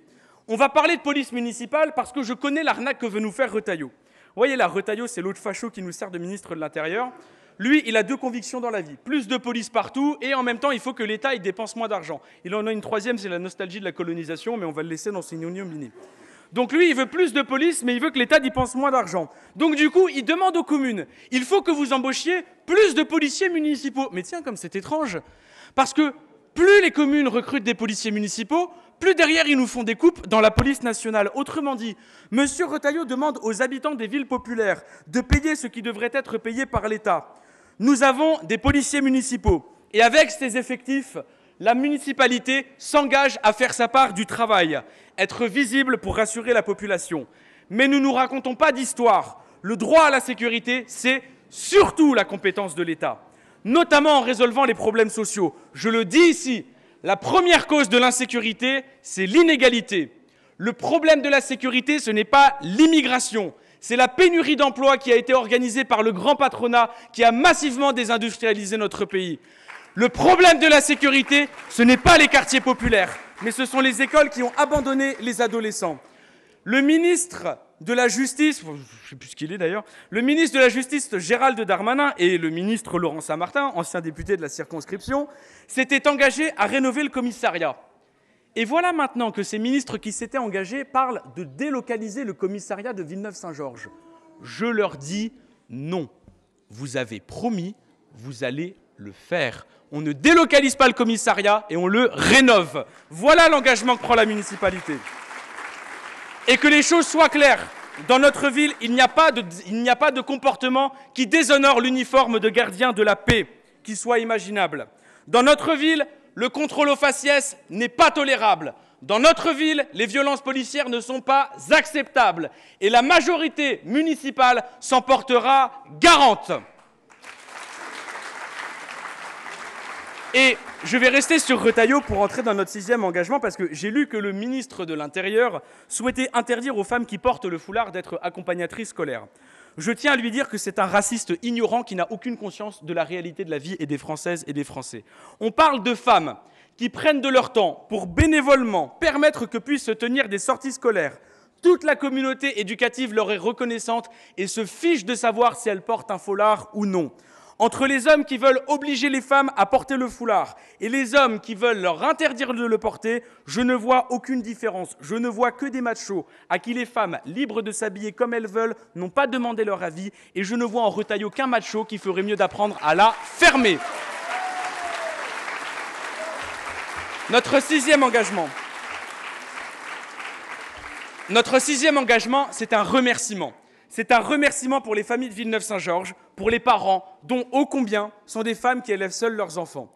On va parler de police municipale parce que je connais l'arnaque que veut nous faire Retailleau. Vous voyez là, Retailleau, c'est l'autre facho qui nous sert de ministre de l'Intérieur. Lui, il a deux convictions dans la vie. Plus de police partout et en même temps, il faut que l'État il dépense moins d'argent. Il en a une troisième, c'est la nostalgie de la colonisation, mais on va le laisser dans ses gnognos mini. Donc lui, il veut plus de police, mais il veut que l'État dépense moins d'argent. Donc du coup, il demande aux communes, il faut que vous embauchiez plus de policiers municipaux. Mais tiens, comme c'est étrange. Parce que plus les communes recrutent des policiers municipaux, plus derrière ils nous font des coupes dans la police nationale. Autrement dit, M. Retailleau demande aux habitants des villes populaires de payer ce qui devrait être payé par l'État. Nous avons des policiers municipaux et avec ces effectifs, la municipalité s'engage à faire sa part du travail, être visible pour rassurer la population. Mais nous ne nous racontons pas d'histoire. Le droit à la sécurité, c'est surtout la compétence de l'État, notamment en résolvant les problèmes sociaux. Je le dis ici, la première cause de l'insécurité, c'est l'inégalité. Le problème de la sécurité, ce n'est pas l'immigration, c'est la pénurie d'emplois qui a été organisée par le grand patronat qui a massivement désindustrialisé notre pays. Le problème de la sécurité, ce n'est pas les quartiers populaires, mais ce sont les écoles qui ont abandonné les adolescents. Le ministre de la Justice, je ne sais plus ce qu'il est d'ailleurs, le ministre de la Justice Gérald Darmanin et le ministre Laurent Saint-Martin, ancien député de la circonscription, s'étaient engagés à rénover le commissariat. Et voilà maintenant que ces ministres qui s'étaient engagés parlent de délocaliser le commissariat de Villeneuve-Saint-Georges. Je leur dis non. Vous avez promis, vous allez le faire. On ne délocalise pas le commissariat et on le rénove. Voilà l'engagement que prend la municipalité. Et que les choses soient claires, dans notre ville, il n'y a pas de comportement qui déshonore l'uniforme de gardien de la paix, qui soit imaginable. Dans notre ville, le contrôle aux faciès n'est pas tolérable. Dans notre ville, les violences policières ne sont pas acceptables. Et la majorité municipale s'en portera garante. Et je vais rester sur Retailleau pour entrer dans notre 6e engagement parce que j'ai lu que le ministre de l'Intérieur souhaitait interdire aux femmes qui portent le foulard d'être accompagnatrices scolaires. Je tiens à lui dire que c'est un raciste ignorant qui n'a aucune conscience de la réalité de la vie et des Françaises et des Français. On parle de femmes qui prennent de leur temps pour bénévolement permettre que puissent se tenir des sorties scolaires. Toute la communauté éducative leur est reconnaissante et se fiche de savoir si elles portent un foulard ou non. Entre les hommes qui veulent obliger les femmes à porter le foulard et les hommes qui veulent leur interdire de le porter, je ne vois aucune différence. Je ne vois que des machos à qui les femmes, libres de s'habiller comme elles veulent, n'ont pas demandé leur avis et je ne vois en Retailleau qu'un macho qui ferait mieux d'apprendre à la fermer. Notre 6e engagement. Notre 6e engagement, c'est un remerciement. C'est un remerciement pour les familles de Villeneuve-Saint-Georges, pour les parents, dont ô combien sont des femmes qui élèvent seules leurs enfants.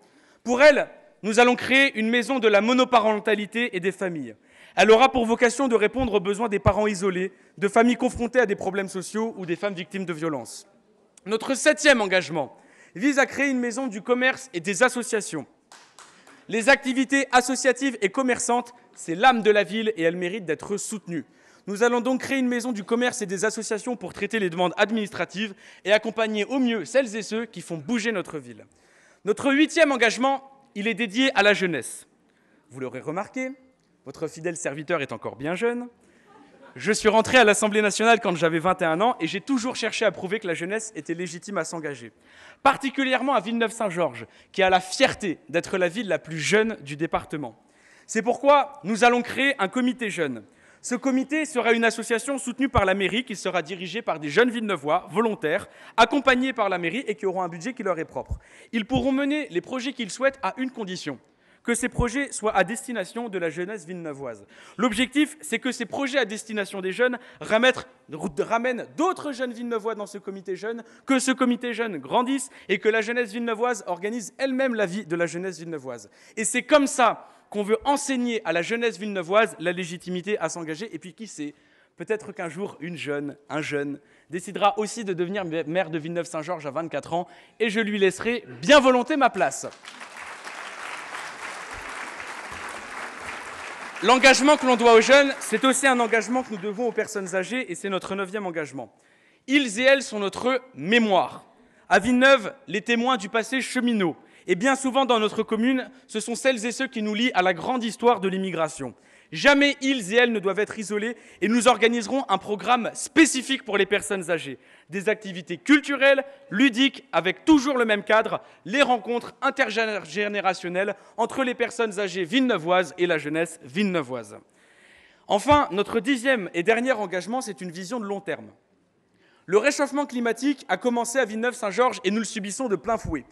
Pour elles, nous allons créer une maison de la monoparentalité et des familles. Elle aura pour vocation de répondre aux besoins des parents isolés, de familles confrontées à des problèmes sociaux ou des femmes victimes de violences. Notre 7e engagement vise à créer une maison du commerce et des associations. Les activités associatives et commerçantes, c'est l'âme de la ville et elles méritent d'être soutenues. Nous allons donc créer une maison du commerce et des associations pour traiter les demandes administratives et accompagner au mieux celles et ceux qui font bouger notre ville. Notre 8e engagement, il est dédié à la jeunesse. Vous l'aurez remarqué, votre fidèle serviteur est encore bien jeune. Je suis rentré à l'Assemblée nationale quand j'avais 21 ans et j'ai toujours cherché à prouver que la jeunesse était légitime à s'engager. Particulièrement à Villeneuve-Saint-Georges, qui a la fierté d'être la ville la plus jeune du département. C'est pourquoi nous allons créer un comité jeune. Ce comité sera une association soutenue par la mairie qui sera dirigée par des jeunes Villeneuvois volontaires, accompagnés par la mairie et qui auront un budget qui leur est propre. Ils pourront mener les projets qu'ils souhaitent à une condition, que ces projets soient à destination de la jeunesse villeneuvoise. L'objectif, c'est que ces projets à destination des jeunes ramènent d'autres jeunes villeneuvois dans ce comité jeune, que ce comité jeune grandisse et que la jeunesse villeneuvoise organise elle-même la vie de la jeunesse villeneuvoise. Et c'est comme ça qu'on veut enseigner à la jeunesse villeneuvoise la légitimité à s'engager. Et puis qui sait, peut-être qu'un jour, un jeune, décidera aussi de devenir maire de Villeneuve-Saint-Georges à 24 ans et je lui laisserai bien volontiers ma place. L'engagement que l'on doit aux jeunes, c'est aussi un engagement que nous devons aux personnes âgées et c'est notre 9e engagement. Ils et elles sont notre mémoire. À Villeneuve, les témoins du passé cheminot. Et bien souvent dans notre commune, ce sont celles et ceux qui nous lient à la grande histoire de l'immigration. Jamais ils et elles ne doivent être isolés et nous organiserons un programme spécifique pour les personnes âgées. Des activités culturelles, ludiques, avec toujours le même cadre, les rencontres intergénérationnelles entre les personnes âgées villeneuvoises et la jeunesse villeneuvoise. Enfin, notre 10e et dernier engagement, c'est une vision de long terme. Le réchauffement climatique a commencé à Villeneuve-Saint-Georges et nous le subissons de plein fouet.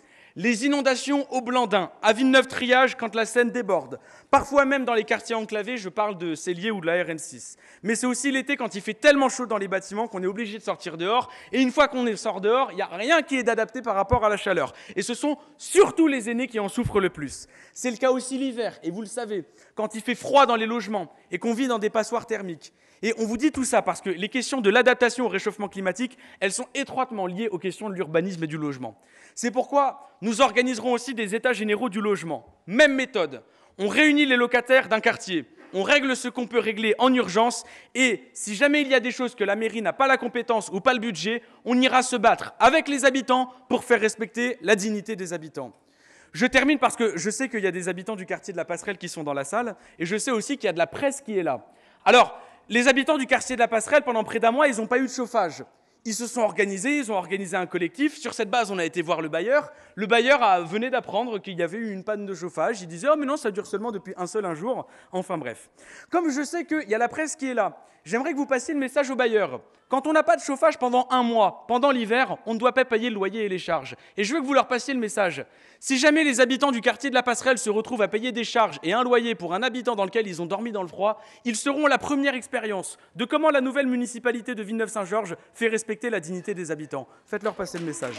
Les inondations au Blandin, à Villeneuve-Triage quand la Seine déborde. Parfois même dans les quartiers enclavés, je parle de Célier ou de la RN6. Mais c'est aussi l'été quand il fait tellement chaud dans les bâtiments qu'on est obligé de sortir dehors. Et une fois qu'on sort dehors, il n'y a rien qui est adapté par rapport à la chaleur. Et ce sont surtout les aînés qui en souffrent le plus. C'est le cas aussi l'hiver, et vous le savez, quand il fait froid dans les logements et qu'on vit dans des passoires thermiques. Et on vous dit tout ça parce que les questions de l'adaptation au réchauffement climatique, elles sont étroitement liées aux questions de l'urbanisme et du logement. C'est pourquoi nous organiserons aussi des états généraux du logement. Même méthode. On réunit les locataires d'un quartier, on règle ce qu'on peut régler en urgence et si jamais il y a des choses que la mairie n'a pas la compétence ou pas le budget, on ira se battre avec les habitants pour faire respecter la dignité des habitants. Je termine parce que je sais qu'il y a des habitants du quartier de la Passerelle qui sont dans la salle et je sais aussi qu'il y a de la presse qui est là. Alors, les habitants du quartier de la Passerelle, pendant près d'un mois, ils n'ont pas eu de chauffage. Ils se sont organisés, ils ont organisé un collectif. Sur cette base, on a été voir le bailleur. Le bailleur venait d'apprendre qu'il y avait eu une panne de chauffage. Il disait « Oh mais non, ça dure seulement depuis un jour. » Enfin bref. Comme je sais qu'il y a la presse qui est là, j'aimerais que vous passiez le message au bailleur. Quand on n'a pas de chauffage pendant un mois, pendant l'hiver, on ne doit pas payer le loyer et les charges. Et je veux que vous leur passiez le message. Si jamais les habitants du quartier de la Passerelle se retrouvent à payer des charges et un loyer pour un habitant dans lequel ils ont dormi dans le froid, ils seront la première expérience de comment la nouvelle municipalité de Villeneuve-Saint-Georges fait respecter la dignité des habitants. Faites-leur passer le message.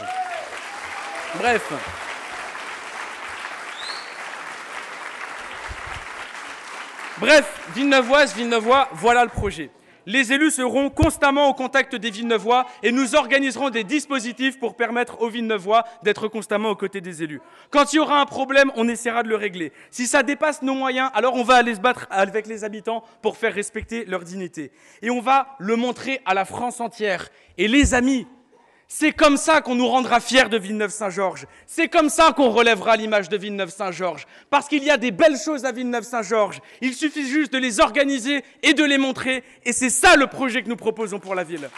Bref. Villeneuvoises, Villeneuvois, voilà le projet. Les élus seront constamment au contact des Villeneuvois et nous organiserons des dispositifs pour permettre aux Villeneuvois d'être constamment aux côtés des élus. Quand il y aura un problème, on essaiera de le régler. Si ça dépasse nos moyens, alors on va aller se battre avec les habitants pour faire respecter leur dignité. Et on va le montrer à la France entière. Et les amis, c'est comme ça qu'on nous rendra fiers de Villeneuve-Saint-Georges. C'est comme ça qu'on relèvera l'image de Villeneuve-Saint-Georges. Parce qu'il y a des belles choses à Villeneuve-Saint-Georges. Il suffit juste de les organiser et de les montrer. Et c'est ça le projet que nous proposons pour la ville.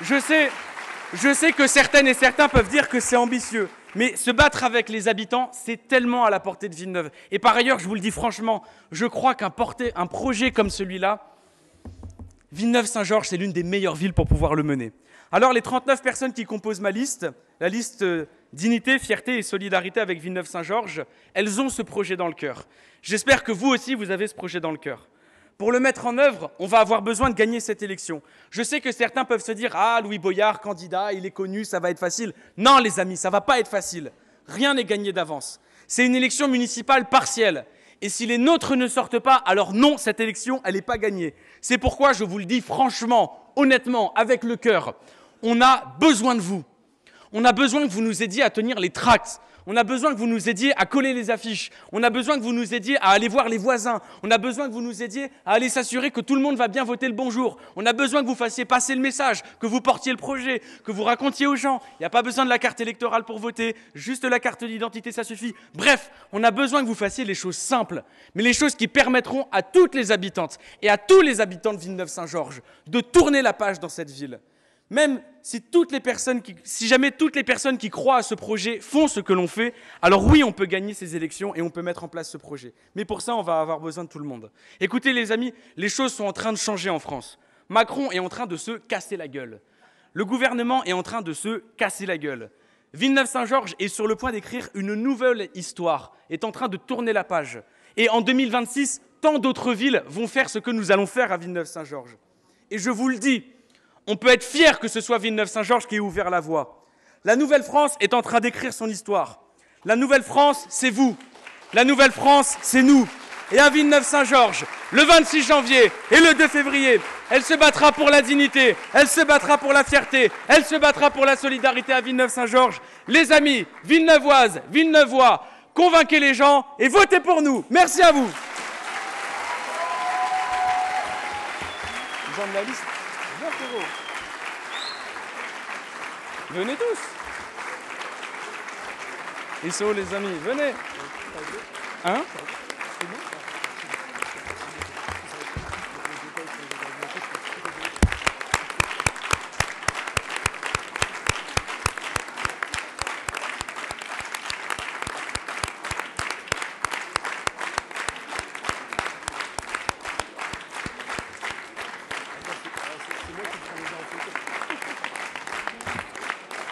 Je sais que certaines et certains peuvent dire que c'est ambitieux. Mais se battre avec les habitants, c'est tellement à la portée de Villeneuve. Et par ailleurs, je vous le dis franchement, je crois qu'un projet comme celui-là, Villeneuve-Saint-Georges, c'est l'une des meilleures villes pour pouvoir le mener. Alors, les 39 personnes qui composent ma liste, la liste Dignité, Fierté et Solidarité avec Villeneuve-Saint-Georges, elles ont ce projet dans le cœur. J'espère que vous aussi, vous avez ce projet dans le cœur. Pour le mettre en œuvre, on va avoir besoin de gagner cette élection. Je sais que certains peuvent se dire « Ah, Louis Boyard, candidat, il est connu, ça va être facile. » Non, les amis, ça ne va pas être facile. Rien n'est gagné d'avance. C'est une élection municipale partielle. Et si les nôtres ne sortent pas, alors non, cette élection, elle n'est pas gagnée. C'est pourquoi je vous le dis franchement, honnêtement, avec le cœur, on a besoin de vous. On a besoin que vous nous aidiez à tenir les tracts. On a besoin que vous nous aidiez à coller les affiches. On a besoin que vous nous aidiez à aller voir les voisins. On a besoin que vous nous aidiez à aller s'assurer que tout le monde va bien voter le bonjour. On a besoin que vous fassiez passer le message, que vous portiez le projet, que vous racontiez aux gens. Il n'y a pas besoin de la carte électorale pour voter, juste la carte d'identité, ça suffit. Bref, on a besoin que vous fassiez les choses simples, mais les choses qui permettront à toutes les habitantes et à tous les habitants de Villeneuve-Saint-Georges de tourner la page dans cette ville. Même si jamais toutes les personnes qui croient à ce projet font ce que l'on fait, alors oui, on peut gagner ces élections et on peut mettre en place ce projet. Mais pour ça, on va avoir besoin de tout le monde. Écoutez les amis, les choses sont en train de changer en France. Macron est en train de se casser la gueule. Le gouvernement est en train de se casser la gueule. Villeneuve-Saint-Georges est sur le point d'écrire une nouvelle histoire, est en train de tourner la page. Et en 2026, tant d'autres villes vont faire ce que nous allons faire à Villeneuve-Saint-Georges. Et je vous le dis, on peut être fier que ce soit Villeneuve-Saint-Georges qui ait ouvert la voie. La Nouvelle-France est en train d'écrire son histoire. La Nouvelle-France, c'est vous. La Nouvelle-France, c'est nous. Et à Villeneuve-Saint-Georges, le 26 janvier et le 2 février, elle se battra pour la dignité, elle se battra pour la fierté, elle se battra pour la solidarité à Villeneuve-Saint-Georges. Les amis, Villeneuvoises, Villeneuvois, convainquez les gens et votez pour nous. Merci à vous. Jean de la liste. Venez tous. Ils sont où les amis? Venez. Hein?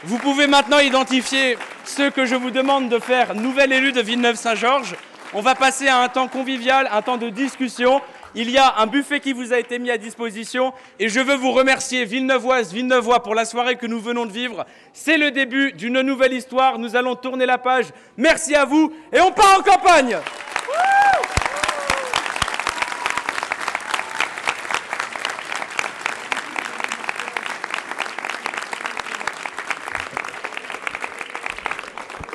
Vous pouvez maintenant identifier ceux que je vous demande de faire nouvel élu de Villeneuve-Saint-Georges. On va passer à un temps convivial, un temps de discussion. Il y a un buffet qui vous a été mis à disposition et je veux vous remercier, Villeneuvoises, Villeneuvois, pour la soirée que nous venons de vivre. C'est le début d'une nouvelle histoire. Nous allons tourner la page. Merci à vous et on part en campagne.